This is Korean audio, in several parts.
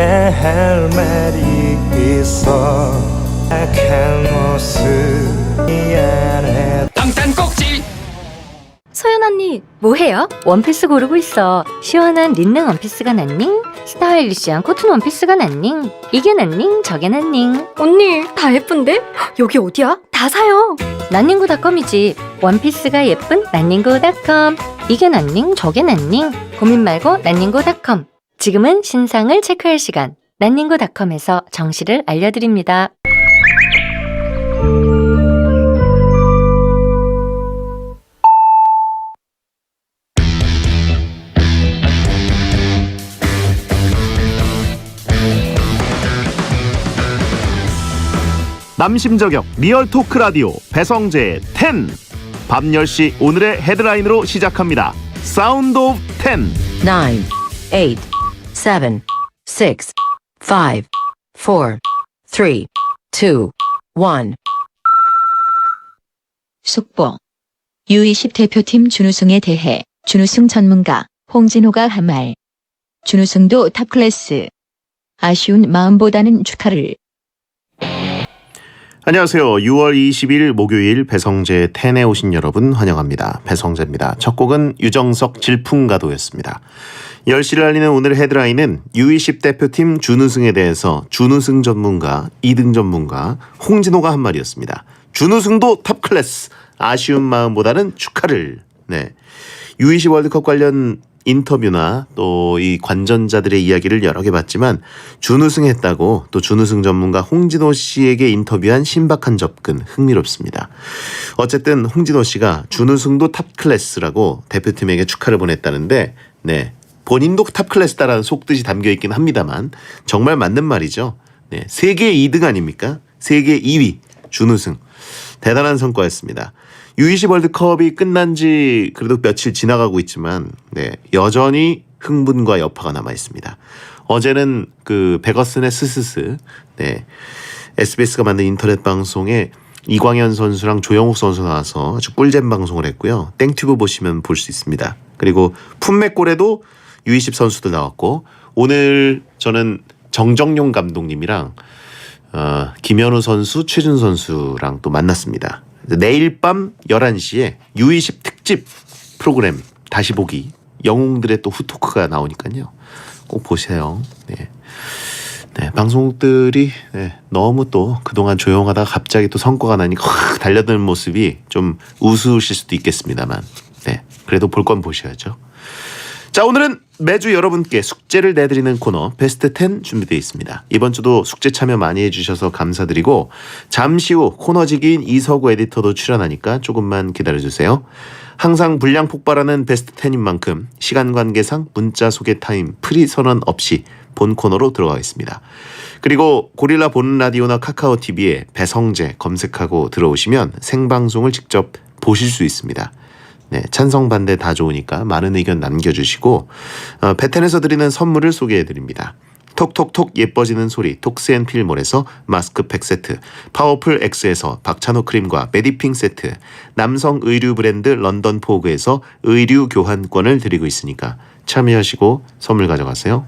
할 말이 있어 약한 모습 미안해. 방탄 꼭지. 소연 언니 뭐해요? 원피스 고르고 있어. 시원한 린넨 원피스가 낫닝? 스타일리시한 코튼 원피스가 낫닝? 이게 낫닝? 저게 낫닝? 언니 다 예쁜데? 여기 어디야? 다 사요. 낫닝구닷컴이지. 원피스가 예쁜 낫닝구닷컴. 이게 낫닝? 저게 낫닝? 고민 말고 낫닝구닷컴. 지금은 신상을 체크할 시간. 낫닝구닷컴에서 정시를 알려드립니다. 남심저격 리얼 토크 라디오 배성재의 10. 밤 10시 오늘의 헤드라인으로 시작합니다. 사운드 오브 10. 9, 8, 7, 6, 5, 4, 3, 2, 1. 속보. U20 대표팀 준우승에 대해 준우승 전문가 홍진호가 한 말. 준우승도 탑클래스. 아쉬운 마음보다는 축하를. 안녕하세요. 6월 20일 목요일 배성재의 10에 오신 여러분 환영합니다. 배성재입니다. 첫 곡은 유정석 질풍가도였습니다. 10시를 알리는 오늘의 헤드라인은 U20 대표팀 준우승에 대해서 준우승 전문가, 2등 전문가 홍진호가 한 말이었습니다. 준우승도 탑클래스, 아쉬운 마음보다는 축하를. 네, U20 월드컵 관련 인터뷰나 또 이 관전자들의 이야기를 여러 개 봤지만 준우승했다고 또 준우승 전문가 홍진호 씨에게 인터뷰한 신박한 접근 흥미롭습니다. 어쨌든 홍진호 씨가 준우승도 탑클래스라고 대표팀에게 축하를 보냈다는데, 네, 본인도 탑클래스다라는 속뜻이 담겨있긴 합니다만 정말 맞는 말이죠. 네, 세계 2등 아닙니까? 세계 2위 준우승. 대단한 성과였습니다. U20 월드컵이 끝난 지 그래도 며칠 지나가고 있지만, 네, 여전히 흥분과 여파가 남아 있습니다. 어제는 그 베거슨의 스스스, 네, SBS가 만든 인터넷 방송에 이광현 선수랑 조영욱 선수 나와서 아주 꿀잼 방송을 했고요. 땡튜브 보시면 볼 수 있습니다. 그리고 품맥골에도 U20 선수들 나왔고, 오늘 저는 정정용 감독님이랑 김현우 선수, 최준 선수랑 또 만났습니다. 내일 밤 11시에 U20 특집 프로그램 다시 보기, 영웅들의 또 후토크가 나오니까요. 꼭 보세요. 네. 네, 방송들이 너무 또 그동안 조용하다가 갑자기 또 성과가 나니까 확 달려드는 모습이 좀 우스우실 수도 있겠습니다만, 네, 그래도 볼 건 보셔야죠. 자, 오늘은 매주 여러분께 숙제를 내드리는 코너 베스트 10 준비되어 있습니다. 이번 주도 숙제 참여 많이 해주셔서 감사드리고, 잠시 후 코너지기인 이서구 에디터도 출연하니까 조금만 기다려주세요. 항상 분량 폭발하는 베스트 10인 만큼 시간 관계상 문자 소개 타임 프리 선언 없이 본 코너로 들어가겠습니다. 그리고 고릴라 보는 라디오나 카카오 TV에 배성재 검색하고 들어오시면 생방송을 직접 보실 수 있습니다. 네, 찬성 반대 다 좋으니까 많은 의견 남겨주시고, 베텐에서 드리는 선물을 소개해드립니다. 톡톡톡 예뻐지는 소리 톡스앤필몰에서 마스크팩 세트, 파워풀 X에서 박찬호 크림과 메디핑 세트, 남성 의류 브랜드 런던 포그에서 의류 교환권을 드리고 있으니까 참여하시고 선물 가져가세요.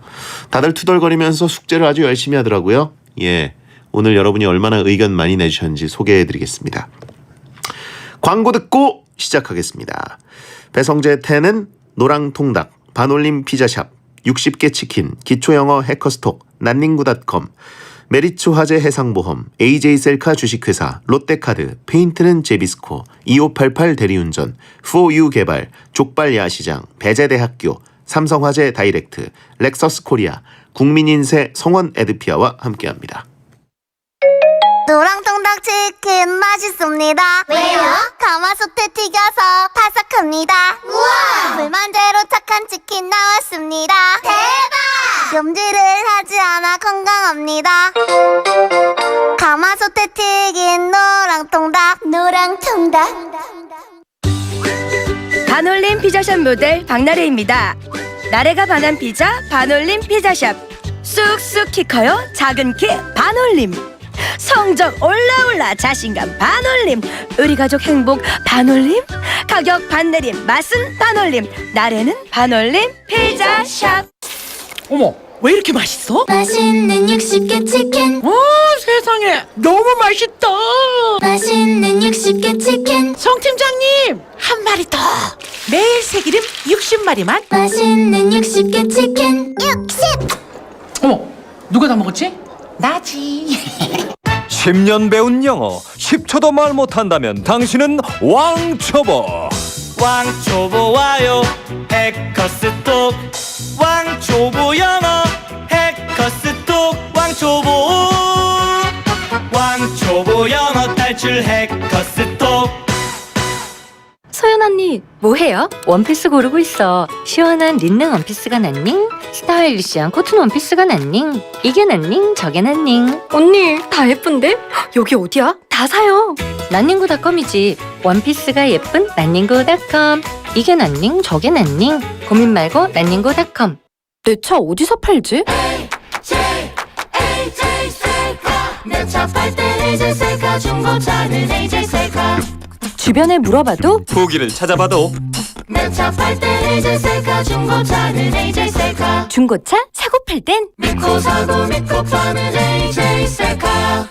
다들 투덜거리면서 숙제를 아주 열심히 하더라고요. 예, 오늘 여러분이 얼마나 의견 많이 내주셨는지 소개해드리겠습니다. 광고 듣고 시작하겠습니다. 배성재 10은 노랑통닭, 반올림 피자샵, 60개 치킨, 기초영어 해커스톡, 난닝구닷컴, 메리츠 화재 해상보험, AJ셀카 주식회사, 롯데카드, 페인트는 제비스코, 2588 대리운전, 4U 개발, 족발 야시장, 배재대학교, 삼성화재 다이렉트, 렉서스 코리아, 국민인세 성원 에드피아와 함께합니다. 노랑통닭 치킨 맛있습니다. 왜요? 가마솥에 튀겨서 바삭합니다. 우와! 불만제로 착한 치킨 나왔습니다. 대박! 염지를 하지 않아 건강합니다. 가마솥에 튀긴 노랑통닭. 노랑통닭. 반올림 피자샵 모델 박나래입니다. 나래가 반한 피자 반올림 피자샵. 쑥쑥 키 커요 작은 키 반올림. 성적 올라올라 자신감 반올림. 우리 가족 행복 반올림. 가격 반내림 맛은 반올림. 나래는 반올림 피자샵. 어머, 왜 이렇게 맛있어? 맛있는 60개 치킨 세상에 너무 맛있다. 맛있는 60개 치킨 성 팀장님 한 마리 더. 매일 새기름 60마리만. 맛있는 60개 치킨 60 어머 누가 다 먹었지? 나지. 10년 배운 영어 10초도 말 못한다면 당신은 왕초보. 왕초보 와요 해커스톡. 왕초보 영어 해커스톡. 왕초보 영어 탈출 해커스톡. 소연 언니, 뭐해요? 원피스 고르고 있어. 시원한 린넨 원피스가 낫닝? 스타일리시한 코튼 원피스가 낫닝? 이게 낫닝? 저게 낫닝? 언니 다 예쁜데? 여기 어디야? 다 사요. 낫닝구닷컴이지. 원피스가 예쁜 낫닝구닷컴. 이게 낫닝? 저게 낫닝? 고민 말고 낫닝구닷컴. 내 차 어디서 팔지? 내차 팔 땐 AJ셀카 중고차는 AJ셀카 주변에 물어봐도 후기를 찾아봐도 내차 팔 땐 AJ셀카 중고차는 AJ셀카 중고차 사고 팔 땐 믿고 사고 믿고 파는 AJ셀카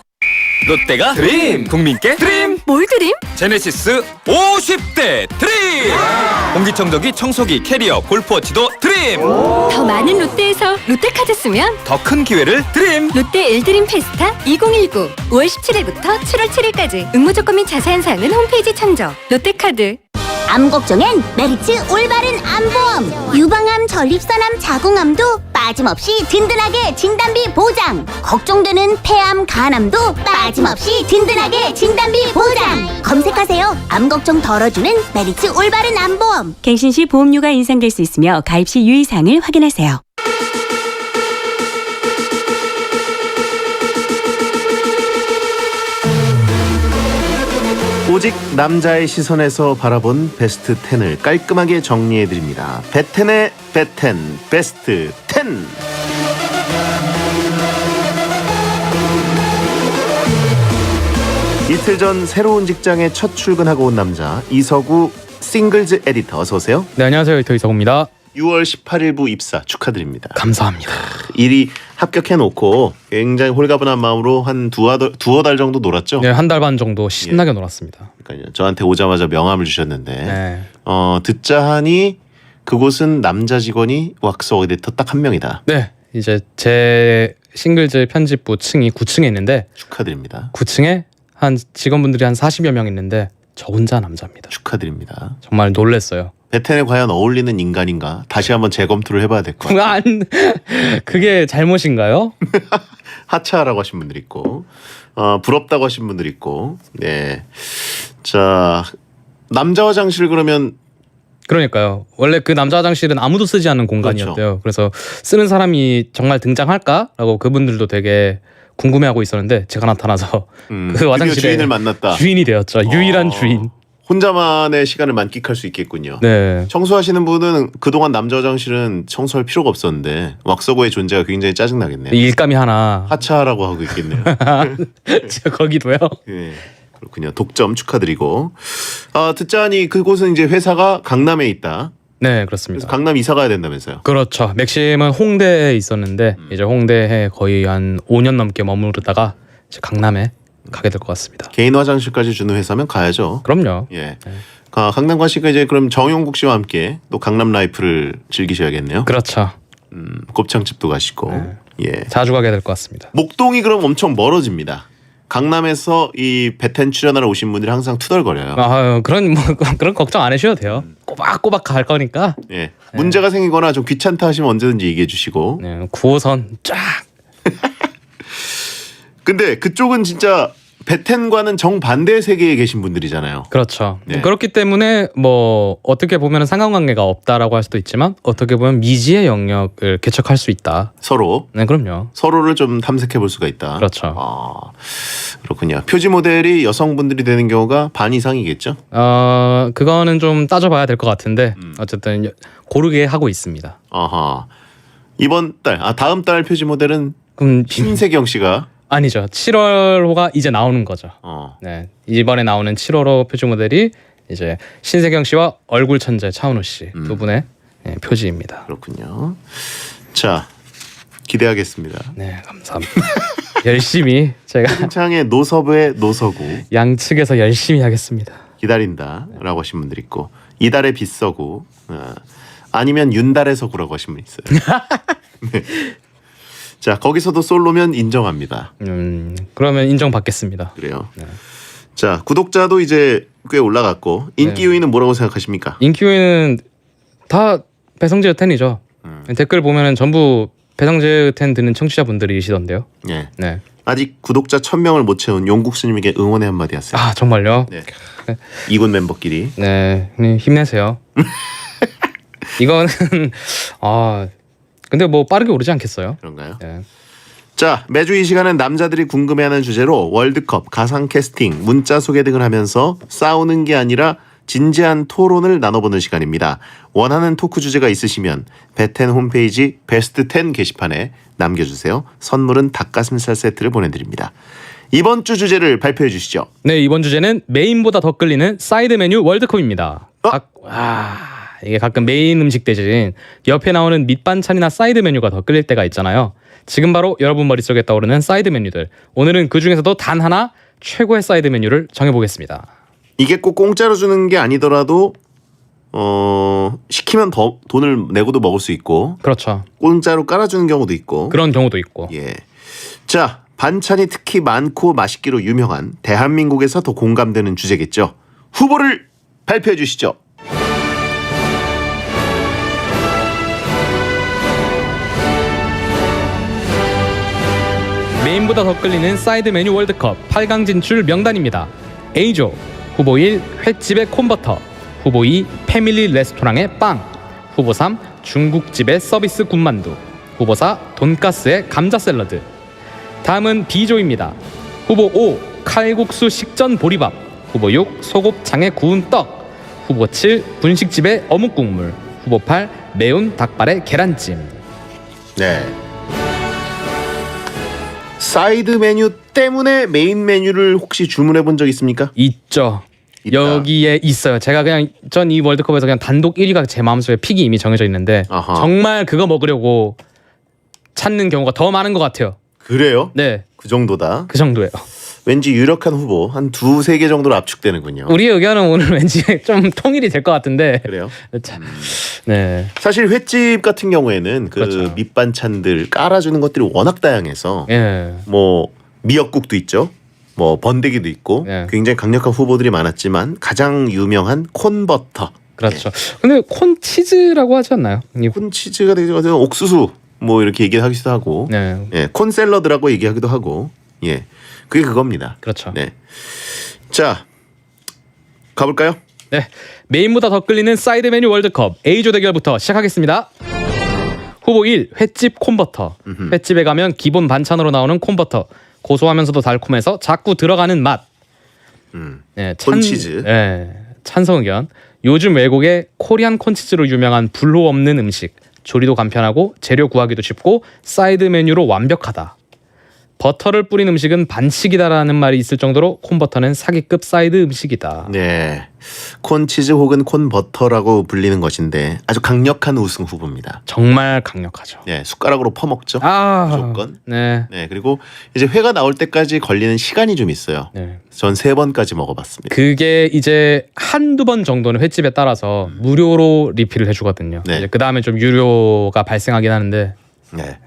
롯데가 드림, 국민께 드림. 뭘 드림? 제네시스 50대 드림. 공기청정기, 청소기, 캐리어, 골프워치도 드림. 더 많은 롯데에서 롯데카드 쓰면 더 큰 기회를 드림. 롯데 일드림 페스타 2019 5월 17일부터 7월 7일까지 응모 조건 및 자세한 사항은 홈페이지 참조. 롯데카드. 암 걱정엔 메리츠 올바른 암보험 유방암, 전립선암, 자궁암도 빠짐없이 든든하게 진단비 보장 걱정되는 폐암, 간암도 빠짐없이 든든하게 진단비 보장 검색하세요. 암 걱정 덜어주는 메리츠 올바른 암보험. 갱신 시 보험료가 인상될 수 있으며 가입 시 유의사항을 확인하세요. 오직 남자의 시선에서 바라본 베스트 10을 깔끔하게 정리해드립니다. 베텐의 베텐 베스트 10. 이틀 전 새로운 직장에 첫 출근하고 온 남자 이서구 싱글즈 에디터, 어서 오세요. 네, 안녕하세요. 에디터 이서구입니다. 6월 18일부 입사 축하드립니다. 감사합니다. 일이 합격해놓고 굉장히 홀가분한 마음으로 한 두어 달 정도 놀았죠? 네, 한 달 반 정도 신나게 놀았습니다. 그러니까요. 저한테 오자마자 명함을 주셨는데 네. 듣자 하니 그곳은 남자 직원이 왁스 에디터 딱 한 명이다. 네, 이제 제 싱글즈 편집부 층이 9층에 있는데 축하드립니다. 9층에 한 직원분들이 한 40여 명 있는데 저 혼자 남자입니다. 축하드립니다. 정말 놀랬어요. 베텐에 과연 어울리는 인간인가 다시 한번 재검토를 해봐야 될 것 같아요. 그게 잘못인가요? 하차하라고 하신 분들 있고 부럽다고 하신 분들 있고. 네. 자, 남자 화장실 그러면 그러니까요. 원래 그 남자 화장실은 아무도 쓰지 않는 공간이었대요. 그래서 쓰는 사람이 정말 등장할까라고 그분들도 되게 궁금해하고 있었는데 제가 나타나서 그 화장실에 주인을 만났다. 주인이 되었죠. 유일한 주인. 혼자만의 시간을 만끽할 수 있겠군요. 네. 청소하시는 분은 그동안 남자 화장실은 청소할 필요가 없었는데 왁서고의 존재가 굉장히 짜증나겠네요. 일감이 하나. 하차하라고 하고 있겠네요. 거기도요. 네, 그렇군요. 독점 축하드리고. 듣자니 그곳은 이제 회사가 강남에 있다. 네, 그렇습니다. 그래서 강남 이사 가야 된다면서요? 그렇죠. 맥심은 홍대에 있었는데 이제 홍대에 거의 한 5년 넘게 머무르다가 이제 강남에 가게 될 것 같습니다. 개인 화장실까지 주는 회사면 가야죠. 그럼요. 예. 강남 가시니까 이제 그럼 정용국 씨와 함께 또 강남 라이프를 즐기셔야겠네요. 그렇죠. 곱창집도 가시고. 네. 예. 자주 가게 될 것 같습니다. 목동이 그럼 엄청 멀어집니다. 강남에서 이 베텐 출연하러 오신 분들이 항상 투덜거려요. 그런 걱정 안 하셔도 돼요. 꼬박꼬박 갈 거니까. 예. 문제가 생기거나 좀 귀찮다 하시면 언제든지 얘기해 주시고. 네, 9호선 쫙. 근데 그쪽은 진짜 베텐과는 정반대의 세계에 계신 분들이잖아요. 그렇죠. 네. 그렇기 때문에 뭐 어떻게 보면 상관관계가 없다라고 할 수도 있지만 어떻게 보면 미지의 영역을 개척할 수 있다. 서로. 네, 그럼요. 서로를 좀 탐색해 볼 수가 있다. 그렇죠. 그렇군요. 표지 모델이 여성분들이 되는 경우가 반 이상이겠죠? 그거는 좀 따져봐야 될 것 같은데 어쨌든 고르게 하고 있습니다. 아하. 이번 달, 다음 달 표지 모델은 그럼 신세경 씨가 아니죠. 7월호가 이제 나오는 거죠. 네, 이번에 나오는 7월호 표지 모델이 이제 신세경 씨와 얼굴 천재 차은우 씨 두 분의 표지입니다. 그렇군요. 자, 기대하겠습니다. 네, 감사합니다. 열심히 제가 채팅창에 노섭의 노서구 양측에서 열심히 하겠습니다. 기다린다라고 하신 분들 있고 이달의 빗서구 아니면 윤달의 서구라고 하신 분 있어요. 네. 자 거기서도 솔로면 인정합니다. 그러면 인정받겠습니다. 그래요. 자 구독자도 이제 꽤 올라갔고 인기 요인은 뭐라고 생각하십니까? 인기 요인은 다 배성재 10이죠. 댓글 보면은 전부 배성재 10 듣는 청취자분들이시던데요. 네. 네. 아직 구독자 1000명을 못 채운 용국수님에게 응원의 한마디 하세요. 아 정말요? 네. 이군 멤버끼리. 네, 힘내세요. 이거는 근데 뭐 빠르게 오르지 않겠어요? 그런가요? 네. 자 매주 이 시간은 남자들이 궁금해하는 주제로 월드컵, 가상 캐스팅, 문자 소개 등을 하면서 싸우는 게 아니라 진지한 토론을 나눠보는 시간입니다. 원하는 토크 주제가 있으시면 베텐 홈페이지 베스트 10 게시판에 남겨주세요. 선물은 닭가슴살 세트를 보내드립니다. 이번 주 주제를 발표해 주시죠. 네, 이번 주제는 메인보다 더 끌리는 사이드 메뉴 월드컵입니다. 이게 가끔 메인 음식 대신 옆에 나오는 밑반찬이나 사이드 메뉴가 더 끌릴 때가 있잖아요. 지금 바로 여러분 머릿속에 떠오르는 사이드 메뉴들. 오늘은 그 중에서도 단 하나 최고의 사이드 메뉴를 정해보겠습니다. 이게 꼭 공짜로 주는 게 아니더라도 시키면 더 돈을 내고도 먹을 수 있고 그렇죠. 공짜로 깔아주는 경우도 있고 그런 경우도 있고. 예. 자 반찬이 특히 많고 맛있기로 유명한 대한민국에서 더 공감되는 주제겠죠. 후보를 발표해 주시죠. 메인보다 더 끌리는 사이드 메뉴 월드컵 8강 진출 명단입니다. A조 후보 1 횟집의 콘버터, 후보 2 패밀리 레스토랑의 빵, 후보 3 중국집의 서비스 군만두, 후보 4 돈가스의 감자 샐러드. 다음은 B조입니다. 후보 5 칼국수 식전 보리밥, 후보 6 소곱창에 구운 떡, 후보 7 분식집의 어묵 국물, 후보 8 매운 닭발의 계란찜. 네. 사이드 메뉴 때문에 메인 메뉴를 혹시 주문해 본 적 있습니까? 있죠. 있다. 여기에 있어요. 제가 그냥 전 이 월드컵에서 그냥 단독 1위가 제 마음속에 픽이 이미 정해져 있는데 아하. 정말 그거 먹으려고 찾는 경우가 더 많은 것 같아요. 그래요? 네, 그 정도다. 그 정도예요. 왠지 유력한 후보 한 2-3개 정도로 압축되는군요. 우리 의견은 오늘 왠지 좀 통일이 될 것 같은데. 그래요? 참, 네, 사실 횟집 같은 경우에는 그 그렇죠. 밑반찬들 깔아주는 것들이 워낙 다양해서 예, 뭐 미역국도 있죠. 뭐 번데기도 있고 네. 굉장히 강력한 후보들이 많았지만 가장 유명한 콘버터. 그렇죠. 근데 콘 치즈라고 하지 않나요? 콘치즈가 되게 옥수수 뭐 이렇게 얘기하기도 하고 네, 예, 콘 샐러드라고 얘기하기도 하고 예, 그게 그겁니다. 그렇죠. 네, 자 가볼까요? 네, 메인보다 더 끌리는 사이드 메뉴 월드컵 A조 대결부터 시작하겠습니다. 후보 1 횟집 콘버터. 횟집에 가면 기본 반찬으로 나오는 콘버터. 고소하면서도 달콤해서 자꾸 들어가는 맛. 네, 콘치즈. 네, 찬성 의견. 요즘 외국의 코리안 콘치즈로 유명한 불호 없는 음식. 조리도 간편하고 재료 구하기도 쉽고 사이드 메뉴로 완벽하다. 버터를 뿌린 음식은 반칙이다라는 말이 있을 정도로 콘버터는 사기급 사이드 음식이다. 네, 콘치즈 혹은 콘버터라고 불리는 것인데 아주 강력한 우승 후보입니다. 정말 강력하죠. 네, 숟가락으로 퍼먹죠. 아, 무조건. 네. 네, 그리고 이제 회가 나올 때까지 걸리는 시간이 좀 있어요. 네. 전 3번까지 먹어봤습니다. 그게 이제 한두 번 정도는 횟집에 따라서 무료로 리필을 해주거든요. 네. 그 다음에 좀 유료가 발생하긴 하는데. 네.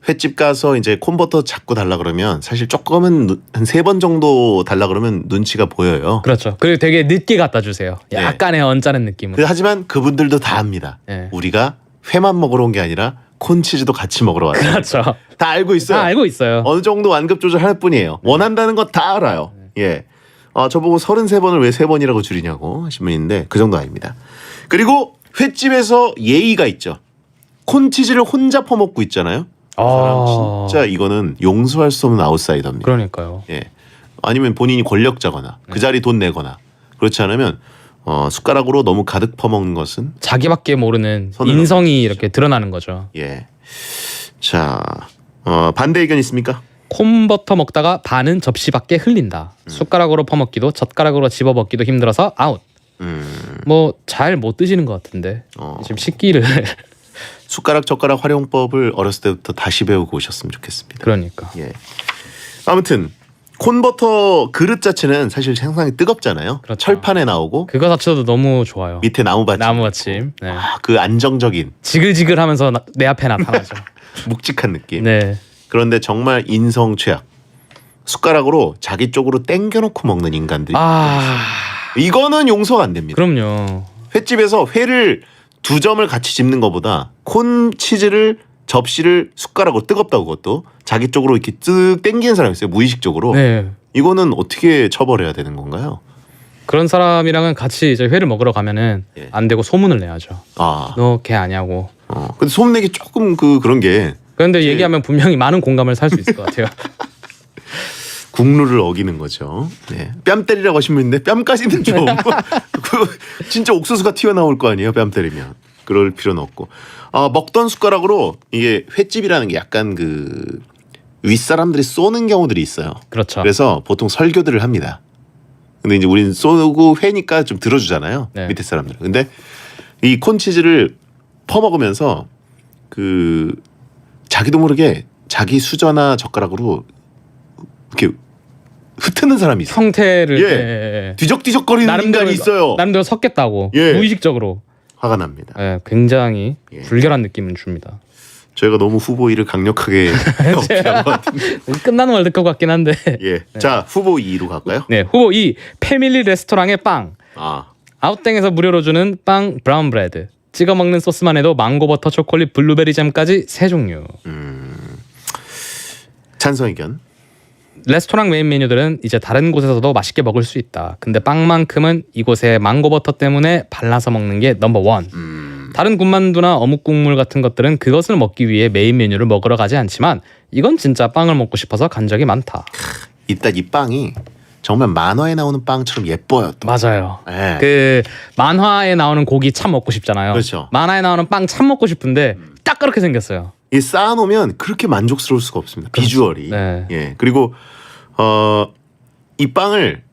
횟집 가서 이제 콘버터 자꾸 달라 그러면 사실 조금은 한 3번 정도 달라 그러면 눈치가 보여요. 그렇죠. 그리고 되게 늦게 갖다 주세요. 네. 약간의 언짢은 느낌으로. 하지만 그분들도 다 압니다. 네. 우리가 회만 먹으러 온 게 아니라 콘치즈도 같이 먹으러 왔어요. 그렇죠. 다 알고 있어요. 다 알고 있어요. 어느 정도 완급 조절할 뿐이에요. 원한다는 거 다 알아요. 예. 저보고 33번을 왜 3번이라고 줄이냐고 하신 분 있는데 그 정도 아닙니다. 그리고 횟집에서 예의가 있죠. 콘치즈를 혼자 퍼먹고 있잖아요. 그 사람 진짜 이거는 용서할 수 없는 아웃사이더입니다. 그러니까요. 예. 아니면 본인이 권력자거나 그 자리 돈 내거나 그렇지 않으면 숟가락으로 너무 가득 퍼먹는 것은 자기밖에 모르는 손을 인성이 이렇게 드러나는 거죠. 예. 자, 반대 의견 있습니까? 콘버터 먹다가 반은 접시 밖에 흘린다. 숟가락으로 퍼먹기도 젓가락으로 집어먹기도 힘들어서 아웃. 뭐 잘 못 드시는 것 같은데 지금 식기를 숟가락 젓가락 활용법을 어렸을 때부터 다시 배우고 오셨으면 좋겠습니다. 그러니까. 예. 아무튼 콘버터 그릇 자체는 사실 상당히 뜨겁잖아요. 그렇죠. 철판에 나오고 그거 자체도 너무 좋아요. 밑에 나무받침. 나무받침. 네. 그 안정적인 지글지글하면서 내 앞에 나타나죠. 묵직한 느낌. 네. 그런데 정말 인성 최악. 숟가락으로 자기 쪽으로 땡겨놓고 먹는 인간들. 이거는 용서가 안 됩니다. 그럼요. 횟집에서 회를 2점을 같이 집는 것보다 콘 치즈를 접시를 숟가락으로 뜨겁다고 그것도 자기 쪽으로 이렇게 쓱 땡기는 사람이 있어요. 무의식적으로. 네. 이거는 어떻게 처벌해야 되는 건가요? 그런 사람이랑은 같이 이제 회를 먹으러 가면은 예. 안 되고 소문을 내야죠. 아. 너 걔 아냐고. 근데 소문내기 조금 그런 게 그런데 얘기하면 분명히 많은 공감을 살 수 있을 것 같아요. 국룰을 어기는 거죠. 네. 뺨 때리라고 하신 분 있는데 뺨까지는 좀 진짜 옥수수가 튀어나올 거 아니에요. 뺨 때리면. 그럴 필요는 없고. 먹던 숟가락으로 이게 횟집이라는 게 약간 그 윗사람들이 쏘는 경우들이 있어요. 그렇죠. 그래서 보통 설교들을 합니다. 근데 이제 우리는 쏘고 회니까 좀 들어주잖아요. 네. 밑에 사람들. 근데 이 콘치즈를 퍼먹으면서 그 자기도 모르게 자기 수저나 젓가락으로 이렇게 흩트는 사람이 있어요. 형태를 예. 뒤적뒤적거리는 인간이 있어요. 나름대로 섞겠다고. 예. 무의식적으로. 화가 납니다. 예, 굉장히 예. 불결한 느낌을 줍니다. 저희가 너무 후보 1을 강력하게 어필한 것 같은데. 끝나는 월드컵 같긴 한데. 예. 자, 후보 2로 갈까요? 네, 후보 2 패밀리 레스토랑의 빵. 아웃땡에서 무료로 주는 빵 브라운 브레드. 찍어 먹는 소스만 해도 망고 버터 초콜릿 블루베리 잼까지 3종류. 찬성 의견. 레스토랑 메인 메뉴들은 이제 다른 곳에서도 맛있게 먹을 수 있다. 근데 빵만큼은 이곳의 망고 버터 때문에 발라서 먹는 게 넘버 원. 다른 군만두나 어묵 국물 같은 것들은 그것을 먹기 위해 메인 메뉴를 먹으러 가지 않지만 이건 진짜 빵을 먹고 싶어서 간 적이 많다. 일단 이 빵이 정말 만화에 나오는 빵처럼 예뻐요. 또. 맞아요. 예. 그 만화에 나오는 고기 참 먹고 싶잖아요. 그렇죠. 만화에 나오는 빵 참 먹고 싶은데 딱 그렇게 생겼어요. 이 쌓아놓으면 그렇게 만족스러울 수가 없습니다. 비주얼이. 네. 예. 그리고 이 빵을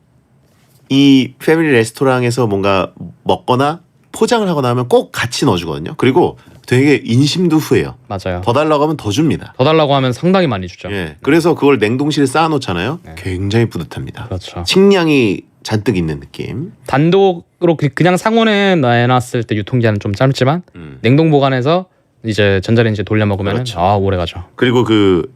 이 패밀리 레스토랑에서 뭔가 먹거나 포장을 하거나 하면 꼭 같이 넣어주거든요. 그리고 되게 인심도 후해요. 맞아요. 더 달라고 하면 더 줍니다. 더 달라고 하면 상당히 많이 주죠. 예. 그래서 그걸 냉동실에 쌓아놓잖아요. 네. 굉장히 뿌듯합니다. 그렇죠. 식량이 잔뜩 있는 느낌. 단독으로 그냥 상온에 내놨을 때 유통기한은 좀 짧지만 냉동 보관해서 이제 전자레인지에 돌려 먹으면 그렇죠. 오래 가죠. 그리고 그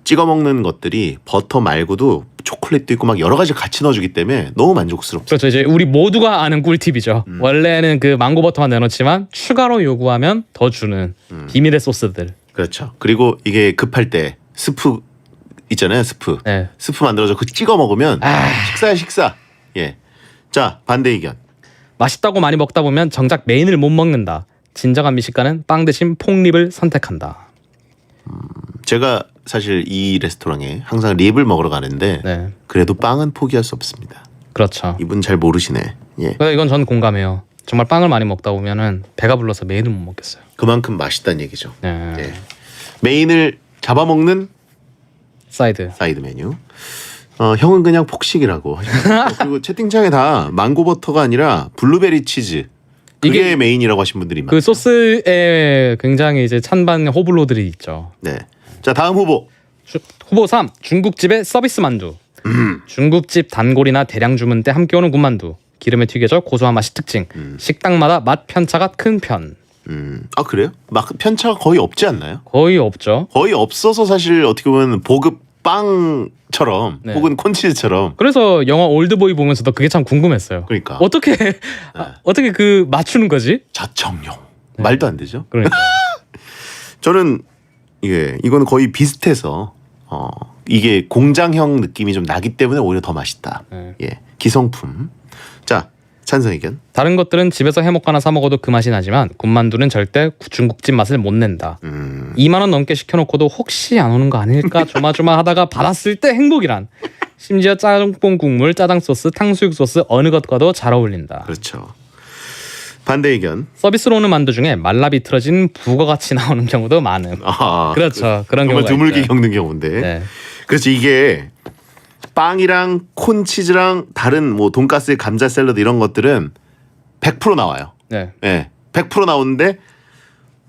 찍어 먹는 것들이 버터 말고도 초콜릿도 있고 막 여러 가지 같이 넣어주기 때문에 너무 만족스럽죠. 그렇죠. 이제 우리 모두가 아는 꿀팁이죠. 원래는 그 망고 버터만 내놓지만 추가로 요구하면 더 주는 비밀의 소스들. 그렇죠. 그리고 이게 급할 때 스프 있잖아요. 스프. 네. 스프 만들어서 그 찍어 먹으면 식사야 식사. 예. 자, 반대 의견. 맛있다고 많이 먹다 보면 정작 메인을 못 먹는다. 진정한 미식가는 빵 대신 폭립을 선택한다. 제가 사실 이 레스토랑에 항상 립을 먹으러 가는데 네. 그래도 빵은 포기할 수 없습니다. 그렇죠. 이분 잘 모르시네. 예. 그래서 이건 전 공감해요. 정말 빵을 많이 먹다 보면은 배가 불러서 메인을 못 먹겠어요. 그만큼 맛있다는 얘기죠. 네. 예. 메인을 잡아먹는 사이드. 메뉴. 형은 그냥 폭식이라고 하시고 그리고 채팅창에 다 망고 버터가 아니라 블루베리 치즈 그게 이게 메인이라고 하신 분들이 많아요. 그 소스에 굉장히 이제 찬반 호불호들이 있죠. 네. 자, 다음 후보. 후보 3 중국집의 서비스 만두. 중국집 단골이나 대량 주문 때 함께 오는 군만두. 기름에 튀겨져 고소한 맛이 특징. 식당마다 맛 편차가 큰 편. 아, 그래요? 막 편차가 거의 없지 않나요? 거의 없죠. 거의 없어서 사실 어떻게 보면 보급 빵처럼 네. 혹은 콘치즈처럼. 그래서 영화 올드보이 보면서도 그게 참 궁금했어요. 그러니까 어떻게 어떻게 그 맞추는 거지? 자청용. 말도 안 되죠. 그러니까 저는 이거는 거의 비슷해서 이게 공장형 느낌이 좀 나기 때문에 오히려 더 맛있다. 네. 예, 기성품. 자, 찬성 의견. 다른 것들은 집에서 해 먹거나 사 먹어도 그 맛이 나지만 군만두는 절대 중국집 맛을 못 낸다. 2만 원 넘게 시켜놓고도 혹시 안 오는 거 아닐까 조마조마하다가 받았을 때 행복이란. 심지어 짬뽕 국물, 짜장 소스, 탕수육 소스 어느 것과도 잘 어울린다. 그렇죠. 반대 의견. 서비스로 오는 만두 중에 말라 비틀어진 북어같이 나오는 경우도 많음. 그렇죠. 그런 정말 경우가 드물게 있죠. 겪는 경우인데. 네. 그래서 이게 빵이랑 콘치즈랑 다른 뭐 돈가스, 감자 샐러드 이런 것들은 100% 나와요. 네. 예, 100% 나오는데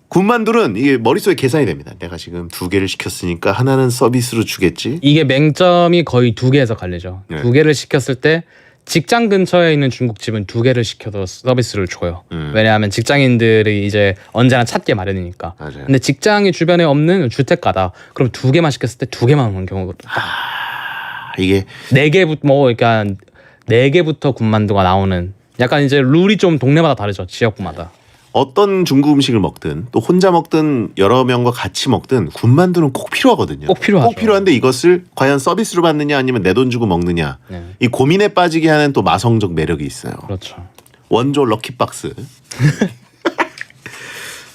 군만두는 이게 머릿속에 계산이 됩니다. 내가 지금 2개를 시켰으니까 하나는 서비스로 주겠지. 이게 맹점이 거의 2개에서 갈리죠. 네. 2개를 시켰을 때 직장 근처에 있는 중국집은 2개를 시켜도 서비스를 줘요. 왜냐하면 직장인들이 이제 언제나 찾게 마련이니까. 맞아요. 근데 직장이 주변에 없는 주택가다. 그럼 2개만 시켰을 때 2개만 오는 경우가 이게 4개부터 뭐 그러니까 4개부터 군만두가 나오는 약간 이제 룰이 좀 동네마다 다르죠. 지역구마다. 어떤 중국 음식을 먹든 또 혼자 먹든 여러 명과 같이 먹든 군만두는 꼭 필요하거든요. 꼭 필요하죠. 꼭 필요한데 이것을 과연 서비스로 받느냐 아니면 내 돈 주고 먹느냐. 네. 이 고민에 빠지게 하는 또 마성적 매력이 있어요. 그렇죠. 원조 럭키박스.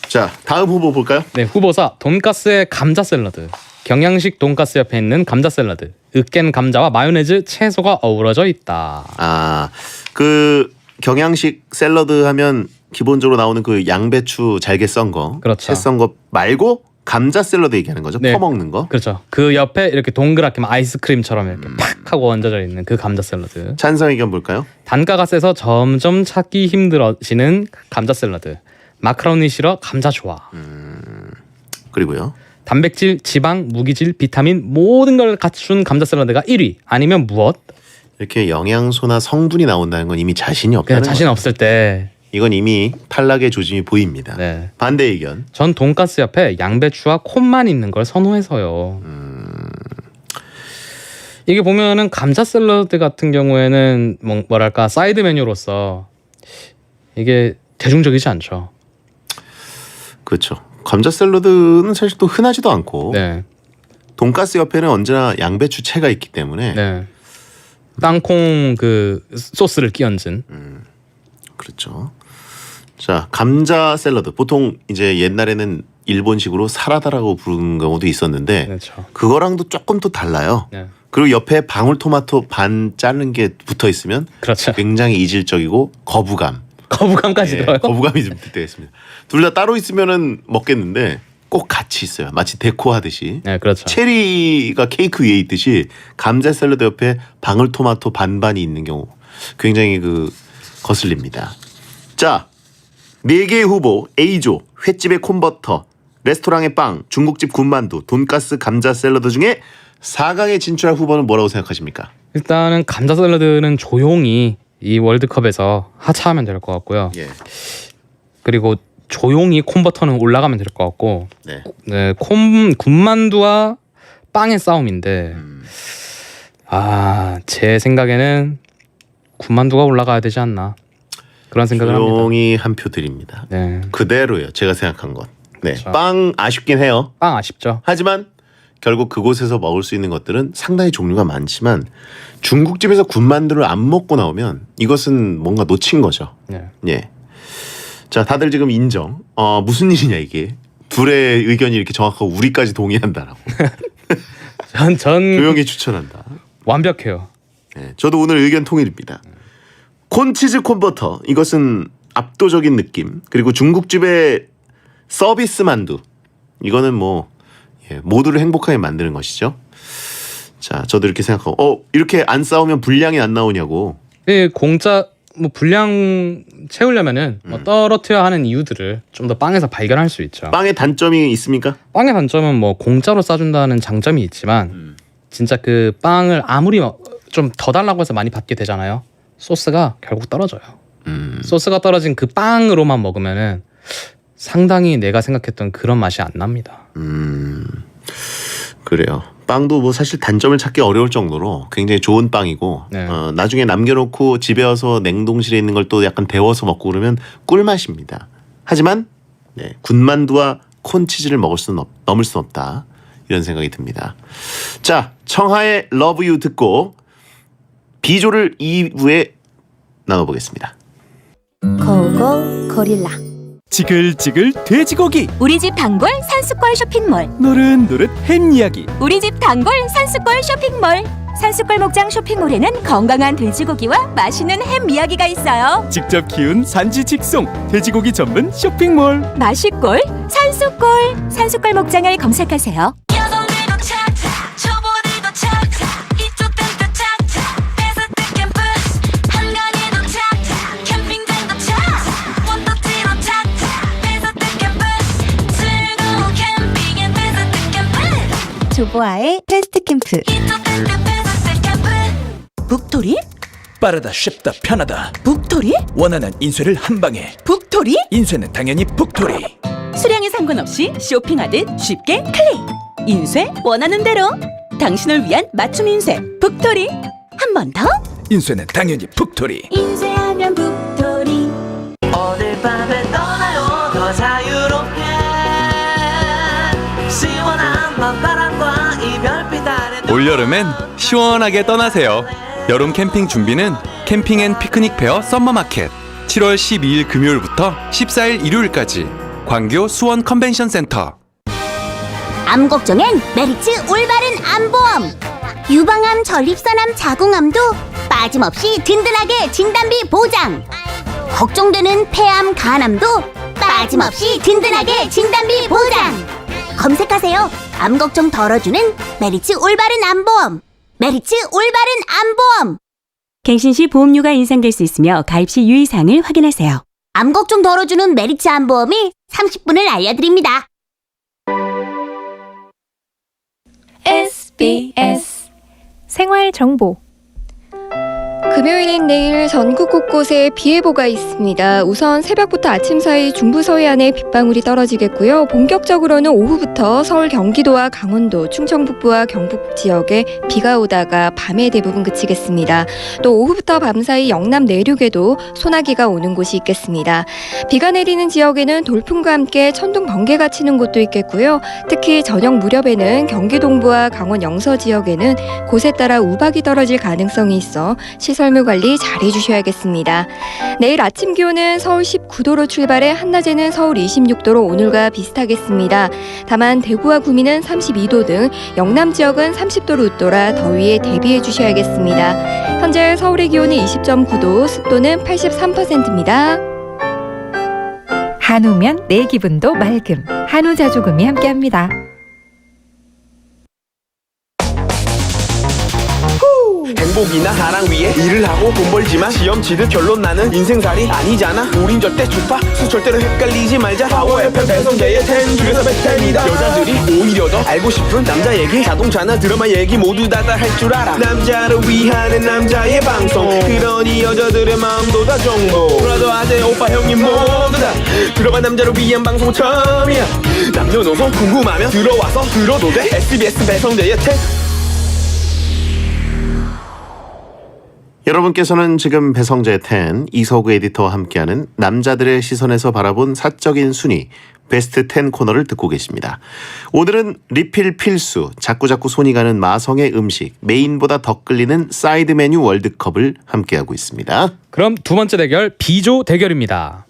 자, 다음 후보 볼까요? 네, 후보사 돈가스의 감자 샐러드. 경양식 돈가스 옆에 있는 감자 샐러드. 으깬 감자와 마요네즈, 채소가 어우러져 있다. 아, 그 경양식 샐러드 하면 기본적으로 나오는 그 양배추 잘게 썬 거, 그렇죠. 채 썬 거 말고 감자 샐러드 얘기하는 거죠. 네. 퍼먹는 거. 그렇죠. 그 옆에 이렇게 동그랗게 막 아이스크림처럼 이렇게 팍 하고 얹어져 있는 그 감자 샐러드. 찬성 의견 볼까요? 단가가 세서 점점 찾기 힘들어지는 감자 샐러드. 마카로니 싫어 감자 좋아. 그리고요. 단백질, 지방, 무기질, 비타민 모든 걸 갖춘 감자 샐러드가 1위. 아니면 무엇? 이렇게 영양소나 성분이 나온다는 건 이미 자신이 없다는 그냥 자신 거예요. 없을 때. 이건 이미 탈락의 조짐이 보입니다. 네. 반대 의견. 전 돈가스 옆에 양배추와 콩만 있는 걸 선호해서요. 이게 보면은 감자 샐러드 같은 경우에는 뭐랄까 사이드 메뉴로서 이게 대중적이지 않죠. 그렇죠. 감자 샐러드는 사실 또 흔하지도 않고 네. 돈가스 옆에는 언제나 양배추 채가 있기 때문에 네. 땅콩 그 소스를 끼얹은. 그렇죠. 자, 감자 샐러드 보통 이제 옛날에는 일본식으로 사라다라고 부르는 경우도 있었는데 그렇죠. 그거랑도 조금 또 달라요. 네. 그리고 옆에 방울토마토 반 자른 게 붙어 있으면 그렇죠. 굉장히 이질적이고 거부감. 거부감까지 예, 들어요. 거부감이 좀 들 때가 있습니다. 둘 다 따로 있으면은 먹겠는데 꼭 같이 있어요. 마치 데코하듯이. 네, 그렇죠. 체리가 케이크 위에 있듯이 감자 샐러드 옆에 방울토마토 반반이 있는 경우 굉장히 그 거슬립니다. 자, 4개의 후보 A조, 횟집의 콘버터, 레스토랑의 빵, 중국집 군만두, 돈가스 감자 샐러드 중에 4강에 진출할 후보는 뭐라고 생각하십니까? 일단은 감자 샐러드는 조용히 이 월드컵에서 하차하면 될 것 같고요. 예. 그리고 조용히 콘버터는 올라가면 될 것 같고, 네. 네, 군만두와 빵의 싸움인데, 제 생각에는 군만두가 올라가야 되지 않나 그런 생각을 합니다. 조용히 한 표 드립니다. 네, 그대로요. 제가 생각한 것. 네. 그렇죠. 빵 아쉽긴 해요. 빵 아쉽죠. 하지만 결국 그곳에서 먹을 수 있는 것들은 상당히 종류가 많지만 중국집에서 군만두를 안 먹고 나오면 이것은 뭔가 놓친 거죠. 네. 예. 자, 다들 지금 인정. 무슨 일이냐 이게. 둘의 의견이 이렇게 정확하고 우리까지 동의한다라고. 전 조용히 추천한다. 완벽해요. 네, 저도 오늘 의견 통일입니다. 콘치즈 콘버터 이것은 압도적인 느낌. 그리고 중국집의 서비스 만두 이거는 뭐 모두를 행복하게 만드는 것이죠. 자, 저도 이렇게 생각하고 이렇게 안 싸우면 분량이 안 나오냐고. 공짜 뭐 분량 채우려면은 떨어뜨려야 하는 이유들을 좀 더 빵에서 발견할 수 있죠. 빵의 단점이 있습니까? 빵의 단점은 뭐 공짜로 싸준다는 장점이 있지만 진짜 그 빵을 아무리 좀 더 달라고 해서 많이 받게 되잖아요. 소스가 결국 떨어져요. 소스가 떨어진 그 빵으로만 먹으면은 상당히 내가 생각했던 그런 맛이 안 납니다. 그래요. 빵도 뭐 사실 단점을 찾기 어려울 정도로 굉장히 좋은 빵이고 네. 나중에 남겨놓고 집에 와서 냉동실에 있는 걸 또 약간 데워서 먹고 그러면 꿀맛입니다. 하지만 군만두와 콘치즈를 넘을 수는 없다. 이런 생각이 듭니다. 자, 청하의 Love You 듣고 B조를 2부에 나눠보겠습니다. 고고 고릴라 지글지글 돼지고기, 우리 집 단골 산수골 쇼핑몰 노릇노릇 햄 이야기, 우리 집 단골 산수골 쇼핑몰 산수골 목장 쇼핑몰에는 건강한 돼지고기와 맛있는 햄 이야기가 있어요. 직접 키운 산지 직송 돼지고기 전문 쇼핑몰. 맛있골 산수골 산수골 목장을 검색하세요. 아보아의 패스트 캠프. 북토리? 빠르다 쉽다 편하다. 북토리? 원하는 인쇄를 한 방에. 북토리? 인쇄는 당연히 북토리. 수량에 상관없이 쇼핑하듯 쉽게 클릭. 인쇄 원하는 대로. 당신을 위한 맞춤 인쇄 북토리. 한 번 더. 인쇄는 당연히 북토리. 인쇄하면 북토리. 오늘 밤에 떠나요 더 자유롭게 시원한 밤바람과 이 별빛 아래 올여름엔 시원하게 떠나세요. 여름 캠핑 준비는 캠핑 앤 피크닉 페어 썸머마켓 7월 12일 금요일부터 14일 일요일까지 광교 수원 컨벤션 센터. 암 걱정엔 메리츠 올바른 암보험. 유방암, 전립선암, 자궁암도 빠짐없이 든든하게 진단비 보장. 걱정되는 폐암, 간암도 빠짐없이 든든하게 진단비 보장. 검색하세요. 암 걱정 덜어주는 메리츠 올바른 암보험. 메리츠 올바른 암보험. 갱신 시 보험료가 인상될 수 있으며 가입 시 유의사항을 확인하세요. 암 걱정 덜어주는 메리츠 암보험이 30분을 알려드립니다. SBS 생활정보. 금요일인 내일 전국 곳곳에 비 예보가 있습니다. 우선 새벽부터 아침 사이 중부 서해안에 빗방울이 떨어지겠고요. 본격적으로는 오후부터 서울, 경기도와 강원도, 충청 북부와 경북 지역에 비가 오다가 밤에 대부분 그치겠습니다. 또 오후부터 밤사이 영남 내륙에도 소나기가 오는 곳이 있겠습니다. 비가 내리는 지역에는 돌풍과 함께 천둥, 번개가 치는 곳도 있겠고요. 특히 저녁 무렵에는 경기 동부와 강원 영서 지역에는 곳에 따라 우박이 떨어질 가능성이 있어 설물 관리 잘 해주셔야겠습니다. 내일 아침 기온은 서울 19도로 출발해 한낮에는 서울 26도로 오늘과 비슷하겠습니다. 다만 대구와 구미는 32도 등 영남 지역은 30도로 웃돌아 더위에 대비해 주셔야겠습니다. 현재 서울의 기온은 20.9도, 습도는 83%입니다. 한우면 내 기분도 맑음. 한우자조금이 함께합니다. 행복이나 사랑 위해 일을 하고 돈 벌지만 시험 치듯 결론 나는 인생살이 아니잖아. 우린 절대 주파수 절대로 헷갈리지 말자. 파워 FM 배성재의 10 중에서 100입니다. 여자들이 오히려 더 알고 싶은 남자 얘기, 자동차나 드라마 얘기 모두 다 할 줄 알아. 남자를 위하는 남자의 방송, 그러니 여자들의 마음도 다 정보. 브라더 아재 오빠 형님 모두 다 들어봐. 남자를 위한 방송 처음이야. 남녀노소 궁금하면 들어와서 들어도 돼. SBS 배성재의 10. 여러분께서는 지금 배성재 10 이서구 에디터와 함께하는 남자들의 시선에서 바라본 사적인 순위 베스트 10 코너를 듣고 계십니다. 오늘은 리필 필수, 자꾸자꾸 손이 가는 마성의 음식, 메인보다 더 끌리는 사이드 메뉴 월드컵을 함께하고 있습니다. 그럼 두 번째 대결 B조 대결입니다.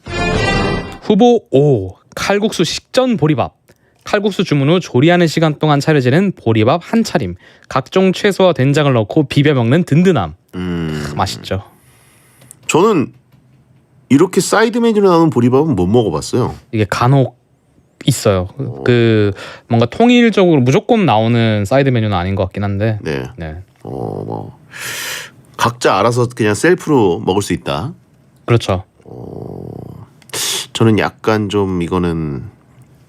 후보 5 칼국수 식전 보리밥. 칼국수 주문 후 조리하는 시간 동안 차려지는 보리밥 한 차림. 각종 채소와 된장을 넣고 비벼 먹는 든든함. 맛있죠. 저는 이렇게 사이드 메뉴로 나오는 보리밥은 못 먹어봤어요. 이게 간혹 있어요. 그 뭔가 통일적으로 무조건 나오는 사이드 메뉴는 아닌 것 같긴 한데. 네. 네. 뭐 각자 알아서 그냥 셀프로 먹을 수 있다. 그렇죠. 저는 약간 좀 이거는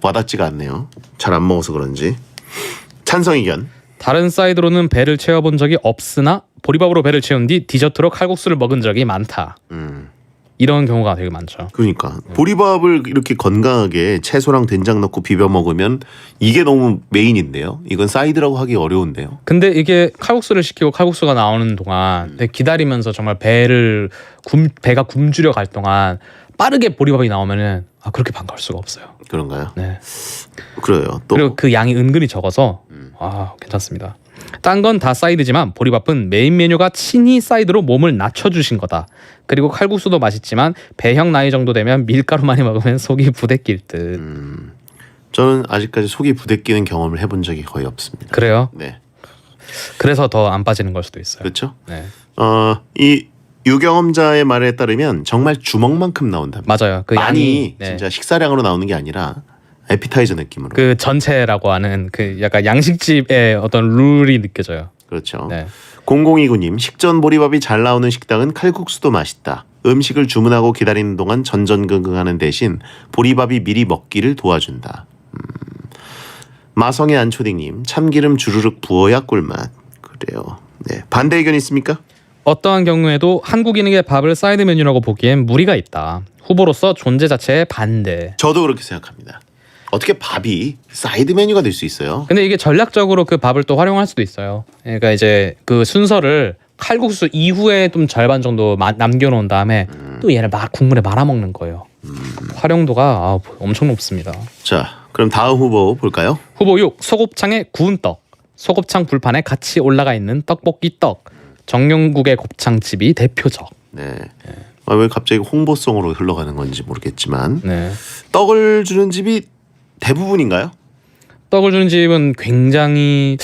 와닿지가 않네요. 잘 안 먹어서 그런지. 찬성 의견. 다른 사이드로는 배를 채워본 적이 없으나 보리밥으로 배를 채운 뒤 디저트로 칼국수를 먹은 적이 많다. 이런 경우가 되게 많죠. 그러니까 보리밥을 이렇게 건강하게 채소랑 된장 넣고 비벼 먹으면 이게 너무 메인인데요. 이건 사이드라고 하기 어려운데요. 근데 이게 칼국수를 시키고 칼국수가 나오는 동안 기다리면서 정말 배가 굶주려 갈 동안 빠르게 보리밥이 나오면은 그렇게 반가울 수가 없어요. 그런가요? 네. 그래요. 또 그리고 그 양이 은근히 적어서 괜찮습니다. 딴 건 다 사이드지만 보리밥은 메인 메뉴가 친히 사이드로 몸을 낮춰주신 거다. 그리고 칼국수도 맛있지만 배형 나이 정도 되면 밀가루 많이 먹으면 속이 부대낄 듯. 저는 아직까지 속이 부대끼는 경험을 해본 적이 거의 없습니다. 그래요? 네. 그래서 더 안 빠지는 걸 수도 있어요. 그렇죠? 네. 이 유경험자의 말에 따르면 정말 주먹만큼 나온답니다. 맞아요. 그 많이 양이, 네. 진짜 식사량으로 나오는 게 아니라 에피타이저 느낌으로. 그 전체라고 하는 그 약간 양식집의 어떤 룰이 느껴져요. 그렇죠. 네. 0029님, 식전 보리밥이 잘 나오는 식당은 칼국수도 맛있다. 음식을 주문하고 기다리는 동안 전전긍긍하는 대신 보리밥이 미리 먹기를 도와준다. 마성의 안초딩님, 참기름 주르륵 부어야 꿀맛. 그래요. 네, 반대 의견 있습니까? 어떠한 경우에도 한국인에게 밥을 사이드 메뉴라고 보기엔 무리가 있다. 후보로서 존재 자체에 반대. 저도 그렇게 생각합니다. 어떻게 밥이 사이드 메뉴가 될 수 있어요? 근데 이게 전략적으로 그 밥을 또 활용할 수도 있어요. 그러니까 이제 그 순서를 칼국수 이후에 좀 절반 정도 남겨놓은 다음에 또 얘를 막 국물에 말아먹는 거예요. 활용도가 엄청 높습니다. 자, 그럼 다음 후보 볼까요? 후보 6. 소곱창에 구운 떡. 소곱창 불판에 같이 올라가 있는 떡볶이 떡. 정용국의 곱창집이 대표적. 네. 왜 갑자기 홍보성으로 흘러가는 건지 모르겠지만 네. 떡을 주는 집이 대부분인가요? 떡을 주는 집은 굉장히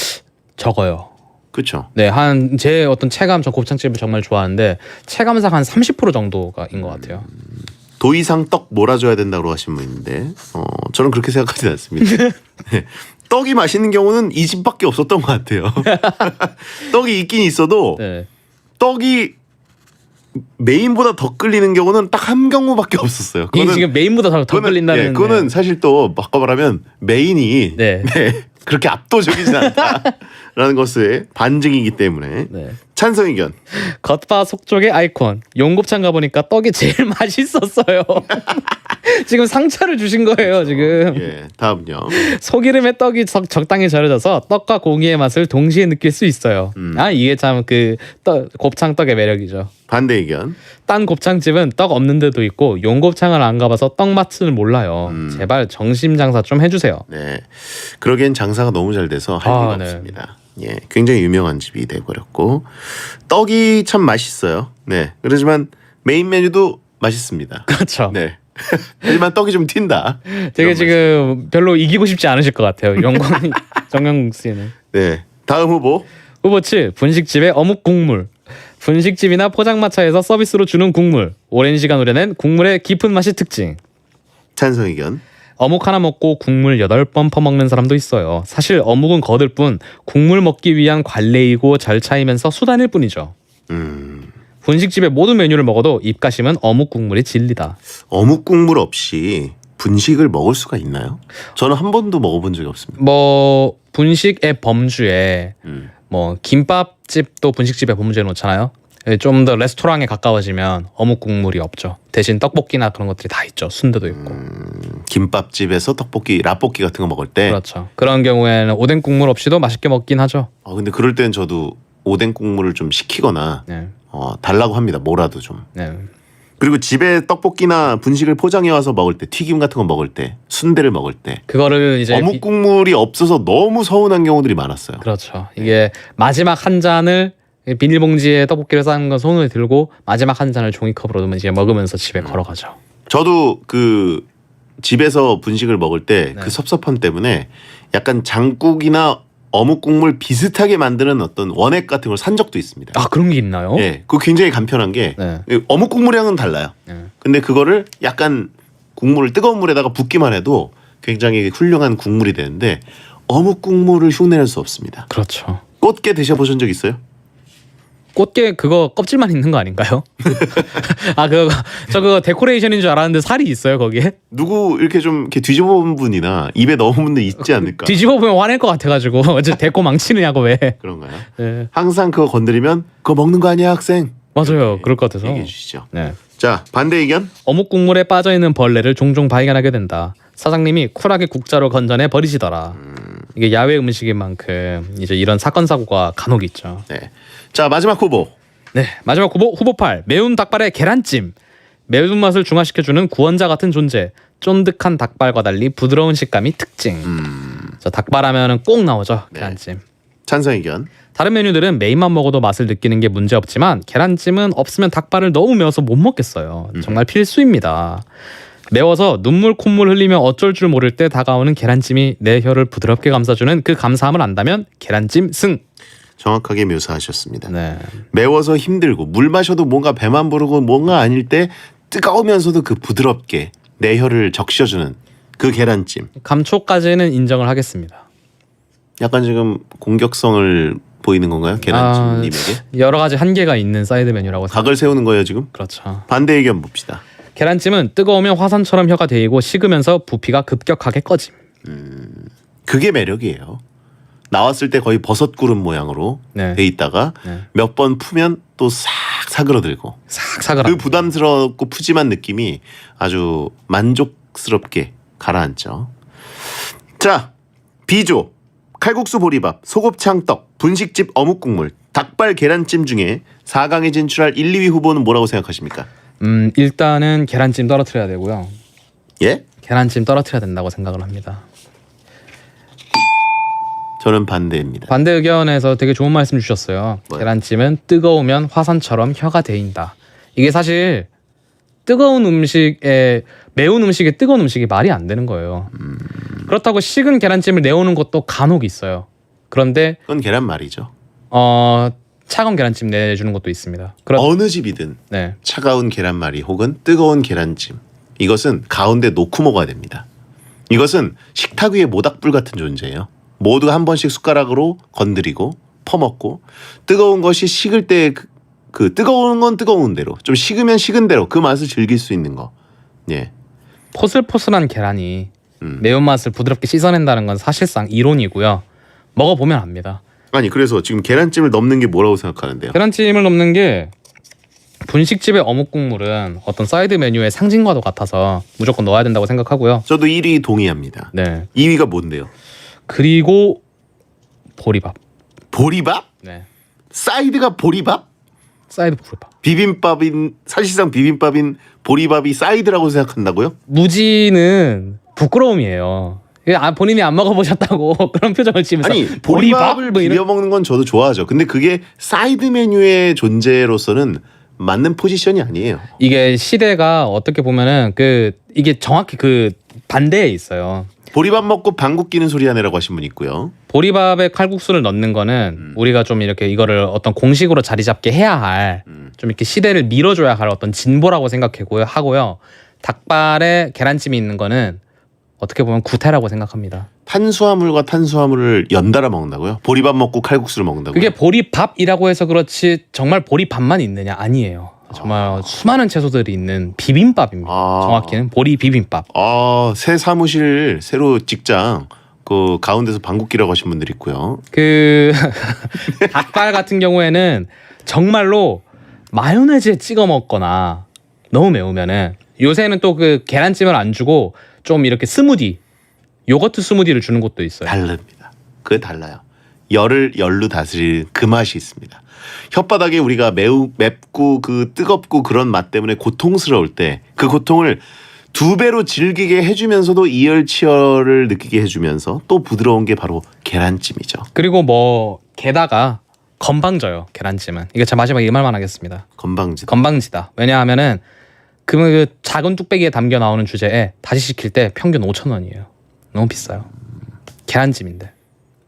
적어요. 그렇죠. 네, 한 제 어떤 체감, 저 곱창집을 정말 좋아하는데 체감상 한 30% 정도가인 것 같아요. 도 이상 떡 몰아줘야 된다고 하신 분 있는데 저는 그렇게 생각하지 않습니다. 네. 떡이 맛있는 경우는 이 집밖에 없었던 것 같아요. 떡이 있긴 있어도 네. 떡이 메인보다 더 끌리는 경우는 딱 한 경우밖에 없었어요. 이게 지금 메인보다 더 끌린다는. 예, 그거는 사실 또 바꿔 말하면 메인이 그렇게 압도적이진 않다라는 것의 반증이기 때문에 찬성 의견. 겉바 속촉의 아이콘. 용곱창 가보니까 떡이 제일 맛있었어요. 지금 상처를 주신 거예요 지금. 예, 다음요. 소기름에 떡이 적당히 절여져서 떡과 고기의 맛을 동시에 느낄 수 있어요. 이게 참 그 곱창 떡의 매력이죠. 반대 의견. 딴 곱창집은 떡 없는 데도 있고 용곱창을 안 가봐서 떡 맛을 몰라요. 제발 정심 장사 좀 해주세요. 네, 그러기엔 장사가 너무 잘 돼서 할 리가 없습니다. 예, 굉장히 유명한 집이 돼버렸고 떡이 참 맛있어요. 네, 그렇지만 메인 메뉴도 맛있습니다. 그렇죠. 네. 하지만 떡이 좀 튄다. 되게 지금 별로 이기고 싶지 않으실 것 같아요. 정영국 씨는. 네, 다음 후보. 후보 7. 분식집의 어묵 국물. 분식집이나 포장마차에서 서비스로 주는 국물. 오랜 시간 우려낸 국물의 깊은 맛이 특징. 찬성 의견. 어묵 하나 먹고 국물 8번 퍼먹는 사람도 있어요. 사실 어묵은 거들 뿐 국물 먹기 위한 관례이고 절차이면서 수단일 뿐이죠. 분식집의 모든 메뉴를 먹어도 입가심은 어묵 국물이 진리다. 어묵 국물 없이 분식을 먹을 수가 있나요? 저는 한 번도 먹어본 적이 없습니다. 뭐 분식의 범주에 뭐 김밥집도 분식집에 범주에 놓잖아요. 좀 더 레스토랑에 가까워지면 어묵 국물이 없죠. 대신 떡볶이나 그런 것들이 다 있죠. 순대도 있고. 김밥집에서 떡볶이, 라볶이 같은 거 먹을 때. 그렇죠. 그런 경우에는 오뎅 국물 없이도 맛있게 먹긴 하죠. 근데 그럴 땐 저도 오뎅 국물을 좀 시키거나 달라고 합니다. 뭐라도 좀. 네. 그리고 집에 떡볶이나 분식을 포장해 와서 먹을 때, 튀김 같은 거 먹을 때, 순대를 먹을 때 그거를 이제 어묵 국물이 없어서 너무 서운한 경우들이 많았어요. 그렇죠. 이게 마지막 한 잔을 비닐봉지에 떡볶이를 싸는 건 손을 들고 마지막 한 잔을 종이컵으로 이제 먹으면서 집에 걸어가죠. 저도 그 집에서 분식을 먹을 때 그 섭섭함 때문에 약간 장국이나 어묵 국물 비슷하게 만드는 어떤 원액 같은 걸 산 적도 있습니다. 그런 게 있나요? 예, 그거 굉장히 간편한 게 어묵 국물이랑은 달라요. 근데 그거를 약간 국물을 뜨거운 물에다가 붓기만 해도 굉장히 훌륭한 국물이 되는데 어묵 국물을 흉내낼 수 없습니다. 그렇죠. 꽃게 드셔보신 적 있어요? 꽃게 그거 껍질만 있는 거 아닌가요? 그거 데코레이션인 줄 알았는데 살이 있어요 거기에? 누구 이렇게 좀 이렇게 뒤집어본 분이나 입에 넣은 분들 있지 않을까? 뒤집어보면 화낼 것 같아가지고 어째 데코 망치느냐고 왜? 그런가요? 네. 항상 그거 건드리면 그거 먹는 거 아니야 학생? 맞아요. 그럴 것 같아서 얘기해 주시죠. 네. 자, 반대 의견. 어묵 국물에 빠져있는 벌레를 종종 발견하게 된다. 사장님이 쿨하게 국자로 건져내 버리시더라. 이게 야외 음식인 만큼 이제 이런 사건 사고가 간혹 있죠. 네. 자, 마지막 후보. 네, 마지막 후보 8. 매운 닭발에 계란찜. 매운맛을 중화시켜주는 구원자 같은 존재. 쫀득한 닭발과 달리 부드러운 식감이 특징. 자, 닭발하면은 꼭 나오죠. 계란찜. 찬성 의견. 다른 메뉴들은 메인만 먹어도 맛을 느끼는 게 문제없지만 계란찜은 없으면 닭발을 너무 매워서 못 먹겠어요. 정말 필수입니다. 매워서 눈물 콧물 흘리며 어쩔 줄 모를 때 다가오는 계란찜이 내 혀를 부드럽게 감싸주는 그 감사함을 안다면 계란찜 승. 정확하게 묘사하셨습니다. 네. 매워서 힘들고 물 마셔도 뭔가 배만 부르고 뭔가 아닐 때 뜨거우면서도 그 부드럽게 내 혀를 적셔주는 그 계란찜. 감초까지는 인정을 하겠습니다. 약간 지금 공격성을 보이는 건가요? 계란찜님에게? 여러 가지 한계가 있는 사이드 메뉴라고 각을 세우는 거예요 지금? 그렇죠. 반대 의견 봅시다. 계란찜은 뜨거우면 화산처럼 혀가 데이고 식으면서 부피가 급격하게 꺼짐. 그게 매력이에요. 나왔을 때 거의 버섯 구름 모양으로 네. 돼 있다가 네. 몇 번 푸면 또 싹 사그러들고 싹 사그라. 그 부담스럽고 푸짐한 느낌이 아주 만족스럽게 가라앉죠. 자, B조 칼국수 보리밥, 소곱창떡, 분식집 어묵국물, 닭발 계란찜 중에 4강에 진출할 1, 2위 후보는 뭐라고 생각하십니까? 일단은 계란찜 떨어뜨려야 되고요. 예? 계란찜 떨어뜨려야 된다고 생각을 합니다. 저는 반대입니다. 반대 의견에서 되게 좋은 말씀 주셨어요. 뭐요? 계란찜은 뜨거우면 화산처럼 혀가 데인다. 이게 사실 뜨거운 음식에 매운 음식에 뜨거운 음식이 말이 안 되는 거예요. 그렇다고 식은 계란찜을 내오는 것도 간혹 있어요. 그런데 그건 계란말이죠. 차가운 계란찜 내주는 것도 있습니다. 어느 집이든 네. 차가운 계란말이 혹은 뜨거운 계란찜, 이것은 가운데 놓고 먹어야 됩니다. 이것은 식탁 위의 모닥불 같은 존재예요. 모두 한 번씩 숟가락으로 건드리고 퍼먹고, 뜨거운 것이 식을 때 그 뜨거운 건 뜨거운 대로, 좀 식으면 식은 대로 그 맛을 즐길 수 있는 거. 예. 포슬포슬한 계란이 매운맛을 부드럽게 씻어낸다는 건 사실상 이론이고요. 먹어보면 압니다. 아니, 그래서 지금 계란찜을 넣는 게 뭐라고 생각하는데요? 계란찜을 넣는 게 분식집의 어묵국물은 어떤 사이드 메뉴의 상징과도 같아서 무조건 넣어야 된다고 생각하고요. 저도 1위 동의합니다. 네. 2위가 뭔데요? 그리고 보리밥. 보리밥? 네. 사이드가 보리밥? 사이드 보리밥. 비빔밥인, 사실상 비빔밥인 보리밥이 사이드라고 생각한다고요? 무지는 부끄러움이에요. 본인이 안 먹어보셨다고 그런 표정을 지으면서 아니, 보리밥? 보리밥을 뭐 이런- 비벼 먹는 건 저도 좋아하죠. 근데 그게 사이드 메뉴의 존재로서는 맞는 포지션이 아니에요. 이게 시대가 어떻게 보면은 이게 정확히 그 반대에 있어요. 보리밥 먹고 방귀 끼는 소리 하느라고 하신 분 있고요. 보리밥에 칼국수를 넣는 거는 우리가 좀 이렇게 이거를 어떤 공식으로 자리 잡게 해야 할 좀 이렇게 시대를 밀어줘야 할 어떤 진보라고 생각하고요. 닭발에 계란찜이 있는 거는 어떻게 보면 구태라고 생각합니다. 탄수화물과 탄수화물을 연달아 먹는다고요? 보리밥 먹고 칼국수를 먹는다고요? 그게 보리밥이라고 해서 그렇지 정말 보리밥만 있느냐? 아니에요. 정말 수많은 채소들이 있는 비빔밥입니다. 정확히는 보리 비빔밥. 새 사무실, 새로 직장 그 가운데서 방귀 끼라고 하신 분들 있고요. 그 닭발 같은 경우에는 정말로 마요네즈에 찍어 먹거나 너무 매우면은, 요새는 또 그 계란찜을 안 주고 좀 이렇게 스무디, 요거트 스무디를 주는 곳도 있어요. 다릅니다. 그게 달라요. 열을 열로 다스릴 그 맛이 있습니다. 혓바닥에 우리가 맵고 그 뜨겁고 그런 맛 때문에 고통스러울 때 그 고통을 2배로 즐기게 해주면서도 이열치열을 느끼게 해주면서 또 부드러운 게 바로 계란찜이죠. 그리고 뭐 게다가 건방져요. 계란찜은. 이거 제가 마지막에 이 말만 하겠습니다. 건방지다. 왜냐하면은 그 작은 뚝배기에 담겨 나오는 주제에 다시 시킬 때 평균 5,000원이에요. 너무 비싸요. 계란찜인데.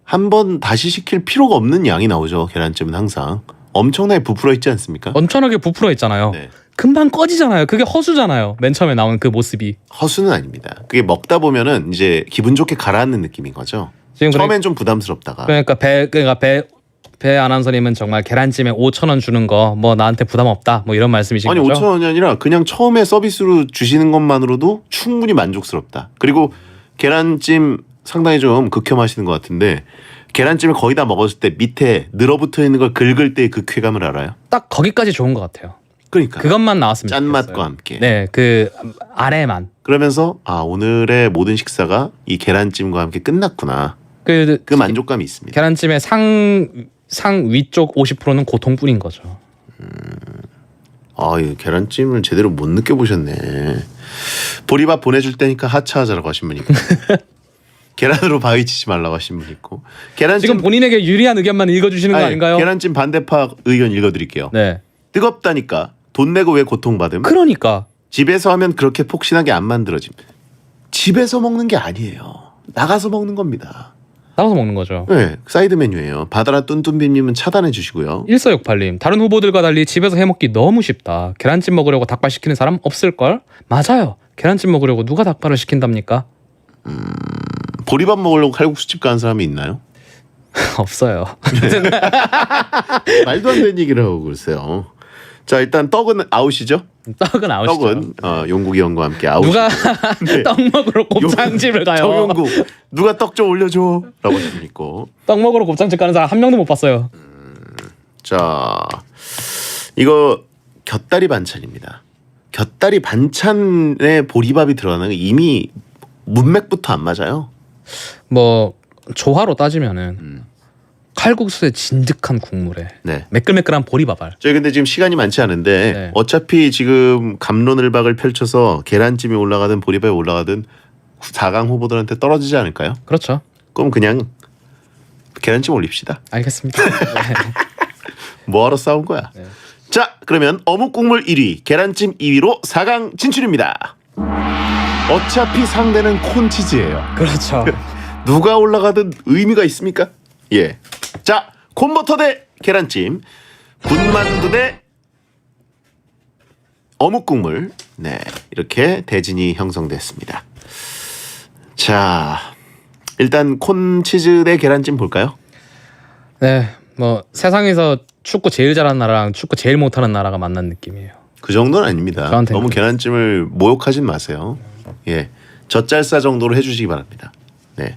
한 번 다시 시킬 필요가 없는 양이 나오죠. 계란찜은 항상 엄청나게 부풀어 있지 않습니까? 엄청나게 부풀어 있잖아요. 금방 꺼지잖아요. 그게 허수잖아요. 맨 처음에 나온 그 모습이. 허수는 아닙니다. 그게 먹다 보면은 이제 기분 좋게 가라앉는 느낌인 거죠. 처음엔 좀 부담스럽다가. 그러니까 배 아나운서님은 정말 계란찜에 5,000원 주는 거 뭐 나한테 부담 없다 뭐 이런 말씀이신 아니 거죠? 5,000원이 아니라 그냥 처음에 서비스로 주시는 것만으로도 충분히 만족스럽다. 그리고 계란찜 상당히 좀 극혐하시는 것 같은데, 계란찜을 거의 다 먹었을 때 밑에 늘어붙어 있는 걸 긁을 때의 그 쾌감을 알아요? 딱 거기까지 좋은 것 같아요. 그러니까 그것만 나왔으면 짠맛과 함께. 네, 그 아래만. 그러면서 오늘의 모든 식사가 이 계란찜과 함께 끝났구나. 그 만족감이 있습니다. 계란찜의 상 위쪽 50%는 고통뿐인 거죠. 이 계란찜을 제대로 못 느껴보셨네. 보리밥 보내줄 테니까 하차하자라고 하신 분 있고 계란으로 바위 치지 말라고 하신 분 있고. 계란찜 지금 본인에게 유리한 의견만 읽어주시는 거 아닌가요? 계란찜 반대파 의견 읽어드릴게요. 네. 뜨겁다니까 돈 내고 왜 고통받음? 그러니까 집에서 하면 그렇게 폭신하게 안 만들어짐. 집에서 먹는 게 아니에요. 나가서 먹는 겁니다. 나가서 먹는 거죠. 네, 사이드 메뉴예요. 바다라 뚠뚠빔님은 차단해 주시고요. 1468님, 다른 후보들과 달리 집에서 해먹기 너무 쉽다. 계란찜 먹으려고 닭발 시키는 사람 없을걸? 맞아요. 계란찜 먹으려고 누가 닭발을 시킨답니까? 보리밥 먹으려고 칼국수집 가는 사람이 있나요? 없어요. 말도 안 되는 얘기를 하고 그러세요. 자, 일단 떡은 아웃이죠? 떡은 아웃이죠. 떡은 용국이 형과 함께 아웃. 누가 네. 떡 먹으러 곱창집을 가요? 정용국 누가 떡 좀 올려줘 라고 했고 떡 먹으러 곱창집 가는 사람 한 명도 못 봤어요. 자, 이거 곁다리 반찬입니다. 곁다리 반찬에 보리밥이 들어가는 게 이미 문맥부터 안 맞아요. 뭐 조화로 따지면은 칼국수의 진득한 국물에 네. 매끌매끌한 보리밥알. 저희 근데 지금 시간이 많지 않은데 네. 어차피 지금 갑론을박을 펼쳐서 계란찜이 올라가든 보리밥이 올라가든 4강 후보들한테 떨어지지 않을까요? 그렇죠. 그럼 그냥 계란찜 올립시다. 알겠습니다. 뭐하러 싸운 거야? 네. 자, 그러면 어묵국물 1위, 계란찜 2위로 4강 진출입니다. 어차피 상대는 콘치즈예요. 그렇죠. 누가 올라가든 의미가 있습니까? 예. 자, 콘버터 대 계란찜, 군만두 대 어묵국물. 네, 이렇게 대진이 형성됐습니다. 자, 일단 콘치즈 대 계란찜 볼까요? 네, 뭐 세상에서 축구 제일 잘하는 나라랑 축구 제일 못하는 나라가 만난 느낌이에요. 그 정도는 아닙니다. 저한테는 너무 계란찜을 모욕하진 마세요. 예, 젖잘싸 정도로 해주시기 바랍니다. 네.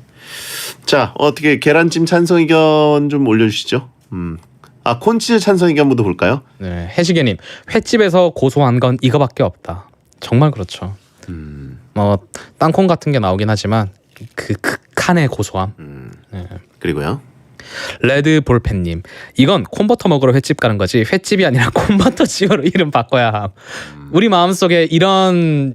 자, 어떻게 계란찜 찬성 의견 좀 올려주시죠. 아, 콘치즈 찬성 의견 한번 볼까요? 네, 해시계님, 횟집에서 고소한 건 이거밖에 없다. 정말 그렇죠. 뭐 땅콩 같은 게 나오긴 하지만 그 극한의 고소함. 네. 그리고요. 레드 볼펜님, 이건 콘버터 먹으러 횟집 가는 거지 횟집이 아니라 콘버터 집으로 이름 바꿔야 함. 우리 마음속에 이런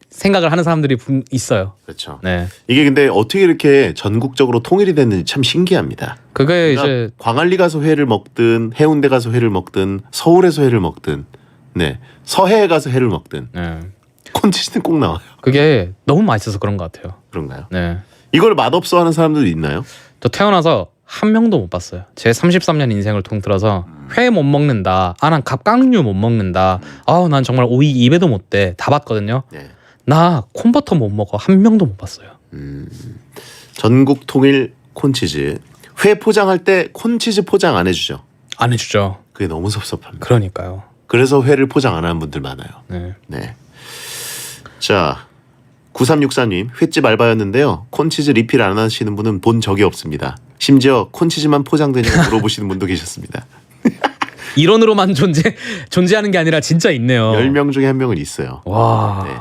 생각을 하는 사람들이 있어요. 그렇죠. 네. 이게 근데 어떻게 이렇게 전국적으로 통일이 됐는지 참 신기합니다. 그게 그러니까 이제 광안리 가서 회를 먹든 해운대 가서 회를 먹든 서울에서 회를 먹든 네 서해에 가서 회를 먹든 네. 콘치즈는 꼭 나와요. 그게 너무 맛있어서 그런 것 같아요. 그런가요? 네. 이걸 맛없어 하는 사람들도 있나요? 저 태어나서 한 명도 못 봤어요. 제 33년 인생을 통틀어서 회 못 먹는다. 아, 난 갑각류 못 먹는다. 아, 난 정말 오이 입에도 못 대. 다 봤거든요. 네. 나 콘버터 못 먹어. 한 명도 못 봤어요. 전국 통일 콘치즈. 회 포장할 때 콘치즈 포장 안 해주죠. 안 해주죠. 그게 너무 섭섭합니다. 그러니까요. 그래서 회를 포장 안 하는 분들 많아요. 네. 네. 자, 9364님, 횟집 알바였는데요. 콘치즈 리필 안 하시는 분은 본 적이 없습니다. 심지어 콘치즈만 포장되냐고 물어보시는 분도 계셨습니다. 이론으로만 존재하는 게 아니라 진짜 있네요. 10명 중에 한 명은 있어요. 와. 네.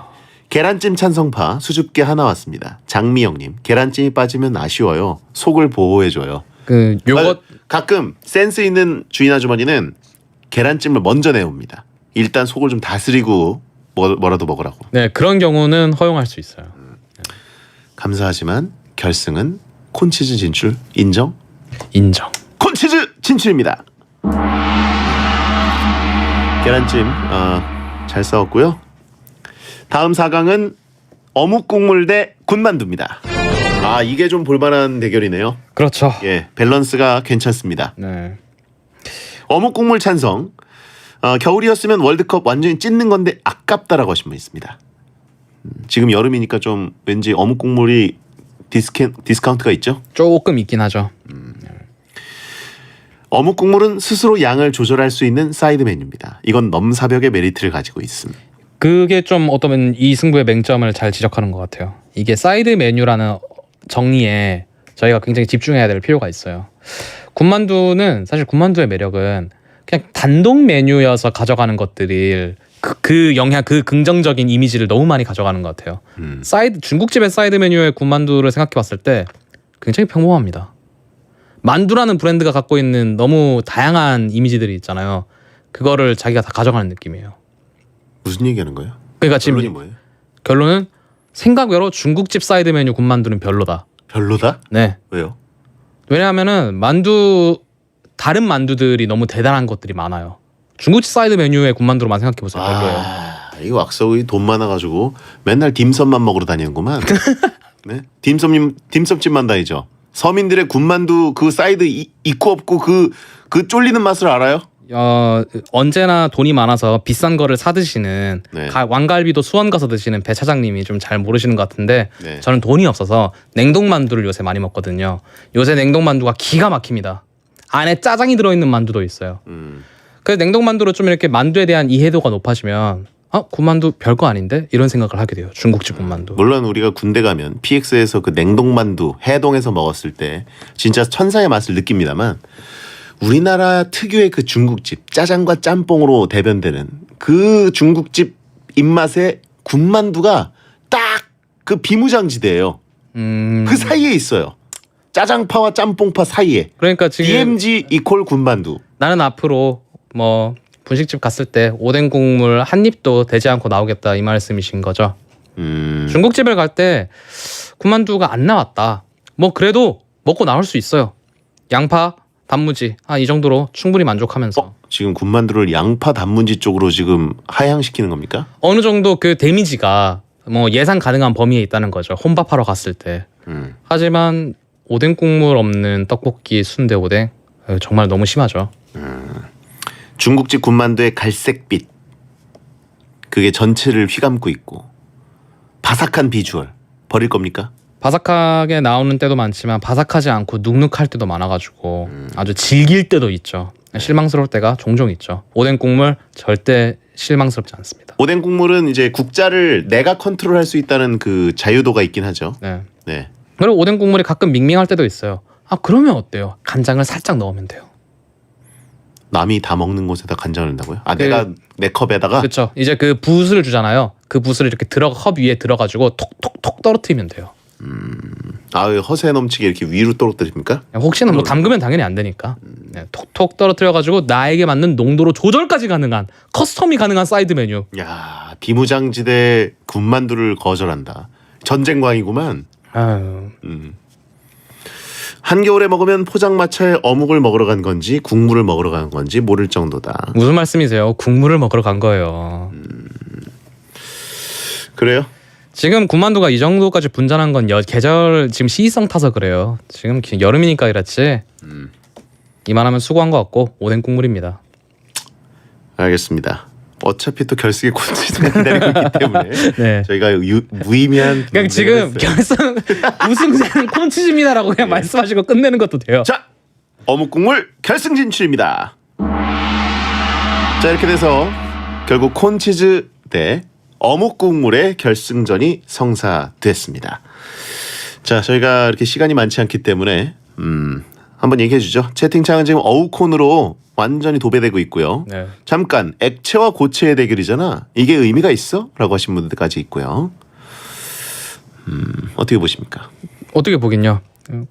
계란찜 찬성파 수줍게 하나 왔습니다. 장미영님, 계란찜이 빠지면 아쉬워요. 속을 보호해줘요. 그 요것 가끔 센스 있는 주인 아주머니는 계란찜을 먼저 내옵니다. 일단 속을 좀 다스리고 뭐라도 먹으라고. 네, 그런 경우는 허용할 수 있어요. 감사하지만 결승은 콘치즈 진출 인정? 인정. 콘치즈 진출입니다. 계란찜 잘 싸웠고요. 다음 4강은 어묵국물 대 군만두입니다. 아, 이게 좀 볼만한 대결이네요. 그렇죠. 예, 밸런스가 괜찮습니다. 네. 어묵국물 찬성. 겨울이었으면 월드컵 완전히 찢는 건데 아깝다라고 하신 분 있습니다. 지금 여름이니까 좀 왠지 어묵국물이 디스카운트가 있죠? 조금 있긴 하죠. 어묵국물은 스스로 양을 조절할 수 있는 사이드 메뉴입니다. 이건 넘사벽의 메리트를 가지고 있습니다. 그게 좀 어쩌면 이 승부의 맹점을 잘 지적하는 것 같아요. 이게 사이드 메뉴라는 정의에 저희가 굉장히 집중해야 될 필요가 있어요. 군만두는 사실 군만두의 매력은 그냥 단독 메뉴여서 가져가는 것들이 그 영향, 그 긍정적인 이미지를 너무 많이 가져가는 것 같아요. 중국집의 사이드 메뉴의 군만두를 생각해봤을 때 굉장히 평범합니다. 만두라는 브랜드가 갖고 있는 너무 다양한 이미지들이 있잖아요. 그거를 자기가 다 가져가는 느낌이에요. 무슨 얘기하는 거예요? 그러니까 지금 결론이 뭐예요? 결론은 생각외로 중국집 사이드 메뉴 군만두는 별로다. 별로다? 네. 왜요? 왜냐하면은 다른 만두들이 너무 대단한 것들이 많아요. 중국집 사이드 메뉴의 군만두로만 생각해보세요. 별로예요. 이 왁서이 돈 많아가지고 맨날 딤섬만 먹으러 다니는구만. 네? 딤섬집만 다니죠. 서민들의 군만두 그 사이드 있고 없고 그 쫄리는 맛을 알아요? 언제나 돈이 많아서 비싼 거를 사 드시는 네. 왕갈비도 수원 가서 드시는 배 차장님이 좀 잘 모르시는 것 같은데 네. 저는 돈이 없어서 냉동만두를 요새 많이 먹거든요. 요새 냉동만두가 기가 막힙니다. 안에 짜장이 들어있는 만두도 있어요. 그 냉동만두로 좀 이렇게 만두에 대한 이해도가 높아지면 군만두 별거 아닌데 이런 생각을 하게 돼요. 중국집 군만두. 물론 우리가 군대 가면 PX에서 그 냉동만두 해동해서 먹었을 때 진짜 천사의 맛을 느낍니다만 우리나라 특유의 그 중국집 짜장과 짬뽕으로 대변되는 그 중국집 입맛의 군만두가 딱 그 비무장지대예요. 그 사이에 있어요. 짜장파와 짬뽕파 사이에. 그러니까 지금 DMZ 이퀄 군만두. 나는 앞으로 뭐 분식집 갔을 때 오뎅 국물 한 입도 되지 않고 나오겠다 이 말씀이신 거죠. 중국집을 갈 때 군만두가 안 나왔다. 뭐 그래도 먹고 나올 수 있어요. 양파, 단무지 이 정도로 충분히 만족하면서. 지금 군만두를 양파 단무지 쪽으로 지금 하향시키는 겁니까? 어느 정도 그 데미지가 뭐 예상 가능한 범위에 있다는 거죠. 혼밥하러 갔을 때. 하지만 오뎅 국물 없는 떡볶이, 순대, 오뎅 정말 너무 심하죠. 중국집 군만두의 갈색빛 그게 전체를 휘감고 있고 바삭한 비주얼 버릴 겁니까? 바삭하게 나오는 때도 많지만 바삭하지 않고 눅눅할 때도 많아가지고 아주 질길 때도 있죠. 실망스러울 때가 종종 있죠. 오뎅 국물 절대 실망스럽지 않습니다. 오뎅 국물은 이제 국자를 내가 컨트롤할 수 있다는 그 자유도가 있긴 하죠. 네. 네. 그리고 오뎅 국물이 가끔 밍밍할 때도 있어요. 그러면 어때요? 간장을 살짝 넣으면 돼요. 남이 다 먹는 곳에다 간장을 넣는다고요? 내가 내 컵에다가? 그렇죠. 이제 그 붓을 주잖아요. 그 붓을 이렇게 컵 위에 들어가지고 톡톡톡 떨어뜨리면 돼요. 허세 넘치게 이렇게 위로 떨어뜨립니까? 혹시나 뭐 담그면 당연히 안 되니까 네, 톡톡 떨어뜨려가지고 나에게 맞는 농도로 조절까지 가능한 커스텀이 가능한 사이드 메뉴. 야, 비무장지대 군만두를 거절한다. 전쟁광이구만. 한겨울에 먹으면 포장마차에 어묵을 먹으러 간 건지 국물을 먹으러 간 건지 모를 정도다. 무슨 말씀이세요? 국물을 먹으러 간 거예요. 그래요? 지금 군만두가 이 정도까지 분잔한 건 계절 지금 시기성 타서 그래요. 지금 여름이니까 그렇지. 이만하면 수고한 것 같고 오뎅 국물입니다. 알겠습니다. 어차피 또 결승의 콘서트가 기다리고 있기 때문에 네. 저희가 무의미한 그냥 지금 결승 우승자는 콘치즈입니다라고 그냥 말씀하시고 끝내는 것도 돼요. 자, 어묵 국물 결승 진출입니다. 자, 이렇게 돼서 결국 콘치즈 대 어묵 국물의 결승전이 성사됐습니다. 자, 저희가 이렇게 시간이 많지 않기 때문에 한번 얘기해 주죠. 채팅창은 지금 어우콘으로 완전히 도배되고 있고요. 네. 잠깐 액체와 고체의 대결이잖아. 이게 의미가 있어? 라고 하신 분들까지 있고요. 어떻게 보십니까? 어떻게 보긴요.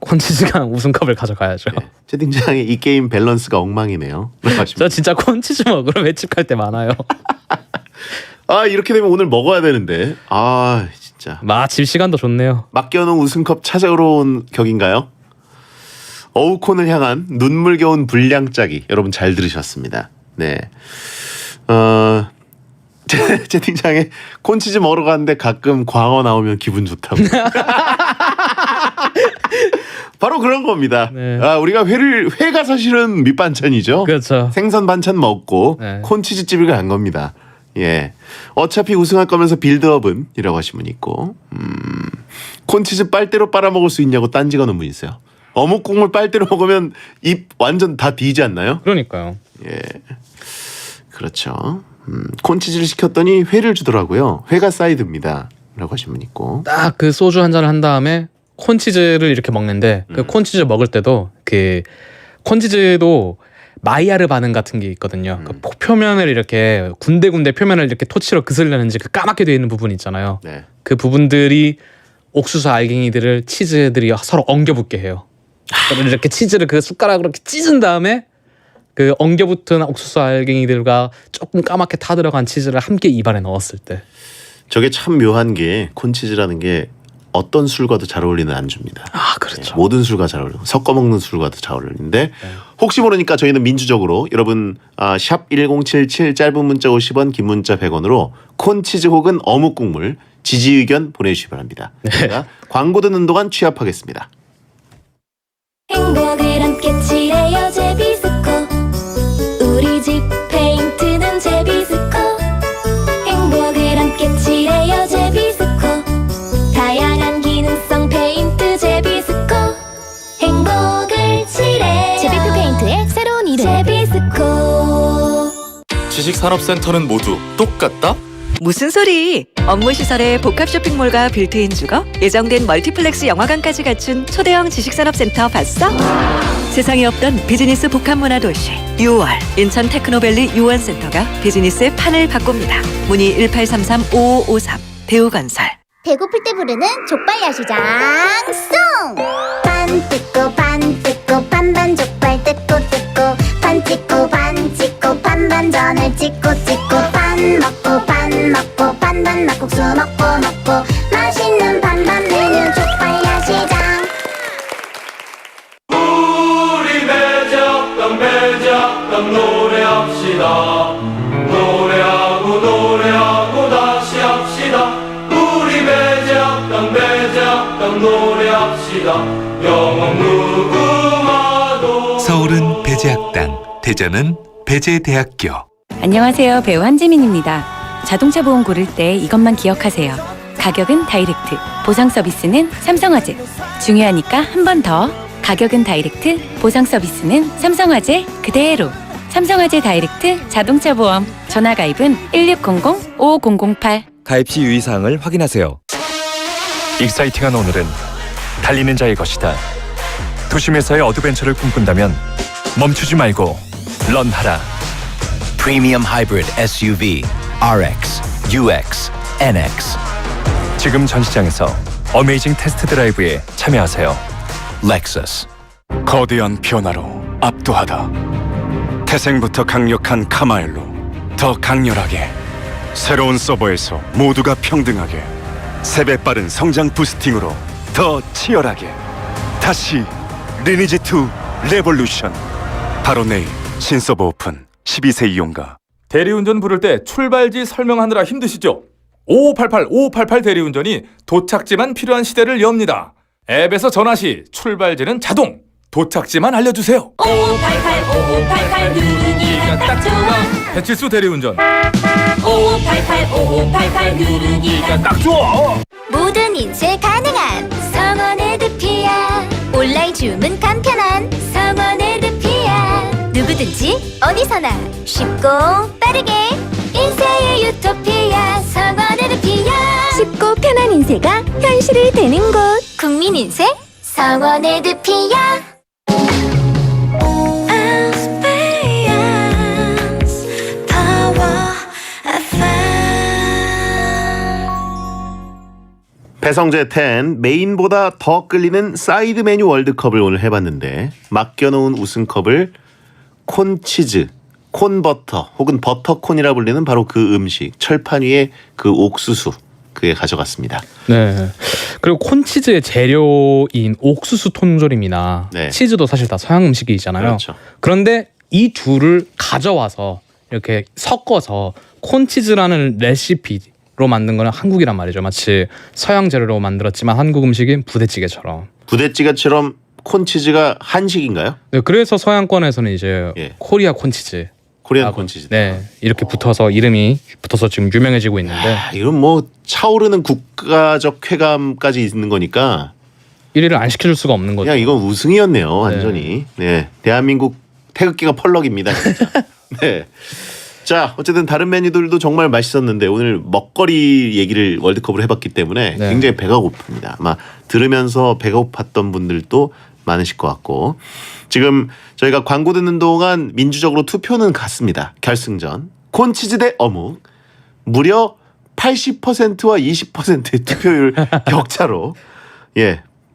콘치즈가 우승컵을 가져가야죠. 네. 채팅창에 이 게임 밸런스가 엉망이네요. 저 진짜 콘치즈 먹으러 횟집갈 때 많아요. 이렇게 되면 오늘 먹어야 되는데. 진짜. 집 시간도 좋네요. 맡겨놓은 우승컵 찾아오러 온 격인가요? 어우콘을 향한 눈물겨운 분량짜기 여러분 잘 들으셨습니다. 네. 채팅창에 콘치즈 먹으러 가는데 가끔 광어 나오면 기분 좋다고. 바로 그런 겁니다. 네. 우리가 회가 사실은 밑반찬이죠. 그렇죠. 생선 반찬 먹고 네. 콘치즈 집을 간 겁니다. 예. 어차피 우승할 거면서 빌드업은 이라고 하신 분 있고 콘치즈 빨대로 빨아먹을 수 있냐고 딴지가 분 있어요. 어묵 국물 빨대로 먹으면 입 완전 다 뒤지 않나요? 그러니까요. 예. 그렇죠. 콘치즈를 시켰더니 회를 주더라고요. 회가 사이드입니다. 라고 하신 분 있고. 딱 그 소주 한 잔을 한 다음에 콘치즈를 이렇게 먹는데 그 콘치즈 먹을 때도 그 콘치즈도 마이야르 반응 같은 게 있거든요. 그 표면을 이렇게 군데군데 표면을 이렇게 토치로 그슬려는지 그 까맣게 되어 있는 부분 있잖아요. 네. 그 부분들이 옥수수 알갱이들을 치즈들이 서로 엉겨붙게 해요. 그리고 이렇게 치즈를 그 숟가락으로 이렇게 찢은 다음에 그 엉겨붙은 옥수수 알갱이들과 조금 까맣게 타 들어간 치즈를 함께 입안에 넣었을 때 저게 참 묘한 게 콘치즈라는 게 어떤 술과도 잘 어울리는 안주입니다. 그렇죠. 네, 모든 술과 잘 어울리고 섞어 먹는 술과도 잘 어울리는데 혹시 모르니까 저희는 민주적으로 여러분 샵 1077 짧은 문자 50원 긴 문자 100원으로 콘치즈 혹은 어묵 국물 지지 의견 보내주시기 바랍니다. 제가 광고 듣는 동안 취합하겠습니다. 행복을 함께 칠해요 제비스코 우리 집 페인트는 제비스코 행복을 함께 칠해요 제비스코 다양한 기능성 페인트 제비스코 행복을 칠해요 제비표 페인트의 새로운 이름 제비스코 지식산업센터는 모두 똑같다? 무슨 소리? 업무시설에 복합 쇼핑몰과 빌트인 주거, 예정된 멀티플렉스 영화관까지 갖춘 초대형 지식산업센터 봤어? 세상에 없던 비즈니스 복합문화 도시 UR 인천 테크노밸리 유원센터가 비즈니스의 판을 바꿉니다. 문의 1833-5553 대우건설. 배고플 때 부르는 족발 야시장 송! 반 뜯고 반 뜯고 반반 족발 뜯고 뜯고 반 찍고 반 찍고 반반전을 찍고 찍고 반 먹고 반 먹고 반반 막국수 먹고 먹고 맛있는 반반 메뉴 족발 야시장. 우리 매적당 노래합시다. 노래하고 다시 합시다. 우리 매적당 노래합시다. 영원 누구마도. 서울은 배제학당, 대전은 배제대학교. 안녕하세요. 배우 한지민입니다. 자동차 보험 고를 때 이것만 기억하세요. 가격은 다이렉트, 보상 서비스는 삼성화재. 중요하니까 한 번 더. 가격은 다이렉트, 보상 서비스는 삼성화재 그대로. 삼성화재 다이렉트 자동차 보험. 전화 가입은 1600-5008. 가입 시 유의사항을 확인하세요. 익사이팅한 오늘은 달리는 자의 것이다. 도심에서의 어드벤처를 꿈꾼다면 멈추지 말고 런하라. 프리미엄 하이브리드 SUV RX, UX, NX. 지금 전 시장에서 어메이징 테스트 드라이브에 참여하세요. 렉서스. 거대한 변화로 압도하다. 태생부터 강력한 카마엘로 더 강렬하게. 새로운 서버에서 모두가 평등하게. 3배 빠른 성장 부스팅으로 더 치열하게. 다시 리니지2 레볼루션. 바로 내일 신서버 오픈. 12세 이용가. 대리운전 부를 때 출발지 설명하느라 힘드시죠? 5588 대리운전이 도착지만 필요한 시대를 엽니다. 앱에서 전화 시 출발지는 자동, 도착지만 알려주세요. 5588 누르기가 딱 좋아. 배칠수 대리운전. 5588 누르기가 딱 좋아. 모든 인쇄 가능한 성원의 드피아. 온라인 주문 간편한 성원의 드피아. 누구든지 어디서나 쉽고 빠르게 인쇄의 유토피아. 성원의 드피아. 쉽고 편한 인쇄가 현실이 되는 곳. 국민 인쇄 성원의 드피아. 배성재 10 메인보다 더 끌리는 사이드 메뉴 월드컵을 오늘 해봤는데 맡겨놓은 우승컵을 콘치즈, 콘버터 혹은 버터콘이라 불리는 바로 그 음식 철판 위에 그 옥수수 그게 가져갔습니다. 네. 그리고 콘치즈의 재료인 옥수수 통조림이나 치즈도 사실 다 서양 음식이잖아요. 그렇죠. 그런데 이 둘을 가져와서 이렇게 섞어서 콘치즈라는 레시피로 만든 거는 한국이란 말이죠. 마치 서양 재료로 만들었지만 한국 음식인 부대찌개처럼. 부대찌개처럼 콘치즈가 한식인가요? 네, 그래서 서양권에서는 이제 코리아 콘치즈. 코리안 콘치즈. 네, 이렇게 붙어서 이름이 붙어서 지금 유명해지고 있는데. 이건 뭐 차오르는 국가적 쾌감까지 있는 거니까 1위를 안 시켜줄 수가 없는 거죠. 그냥 이건 우승이었네요, 완전히. 네, 대한민국 태극기가 펄럭입니다. 진짜. 네. 자, 어쨌든 다른 메뉴들도 정말 맛있었는데 오늘 먹거리 얘기를 월드컵으로 해봤기 때문에 굉장히 배가 고픕니다. 아마 들으면서 배가 고팠던 분들도 많으실 것 같고 지금 저희가 광고 듣는 동안 민주적으로 투표는 갔습니다. 결승전 콘치즈 대 어묵 무려 80%와 20%의 투표율 격차로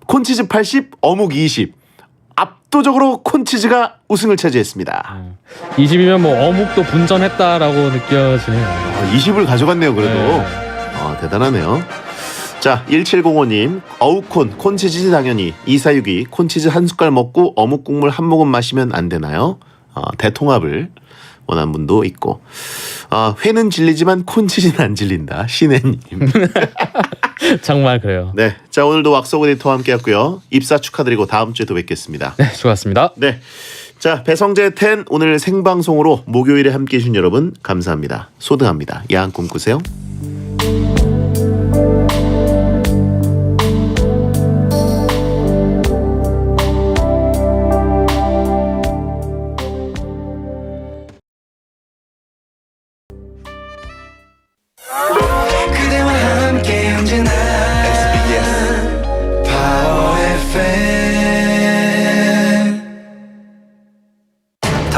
콘치즈 80, 어묵 20 압도적으로 콘치즈가 우승을 차지했습니다. 20이면 뭐 어묵도 분전했다라고 느껴지네요. 20을 가져갔네요. 그래도 대단하네요. 자, 1705님 어우콘 콘치즈 당연히 2462 콘치즈 한 숟갈 먹고 어묵 국물 한 모금 마시면 안 되나요? 대통합을 원하는 분도 있고 회는 질리지만 콘치즈는 안 질린다. 신혜님. 정말 그래요. 네, 자 오늘도 왁서그 데이터와 함께했고요. 입사 축하드리고 다음 주에 또 뵙겠습니다. 네, 수고하셨습니다. 네, 자 배성재 10 오늘 생방송으로 목요일에 함께해 주신 여러분 감사합니다. 소등합니다. 야한 꿈 꾸세요.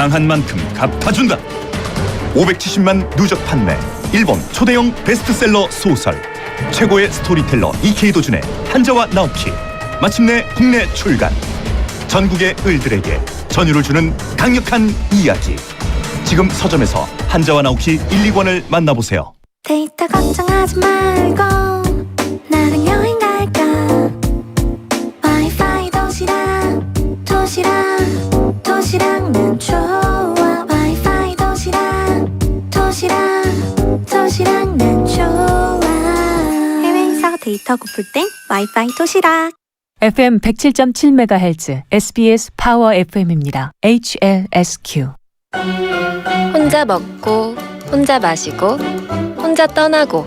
당한 만큼 갚아준다. 570만 누적 판매, 일본 초대형 베스트셀러 소설, 최고의 스토리텔러 이케이 도준의 한자와 나오키, 마침내 국내 출간. 전국의 을들에게 전율을 주는 강력한 이야기. 지금 서점에서 한자와 나오키 1, 2권을 만나보세요. 데이터 걱정하지 말고 나랑 여행 갈까. 와이파이 도시락 도시락 도시락은 좋아. 와이파이 도시락 도시락 도시락은 좋아. 해외에서 데이터 고플 땐 와이파이 도시락. FM 107.7MHz SBS 파워 FM입니다. HLSQ. 혼자 먹고 혼자 마시고 혼자 떠나고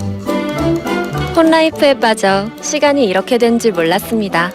혼라이프에 빠져 시간이 이렇게 된 줄 몰랐습니다.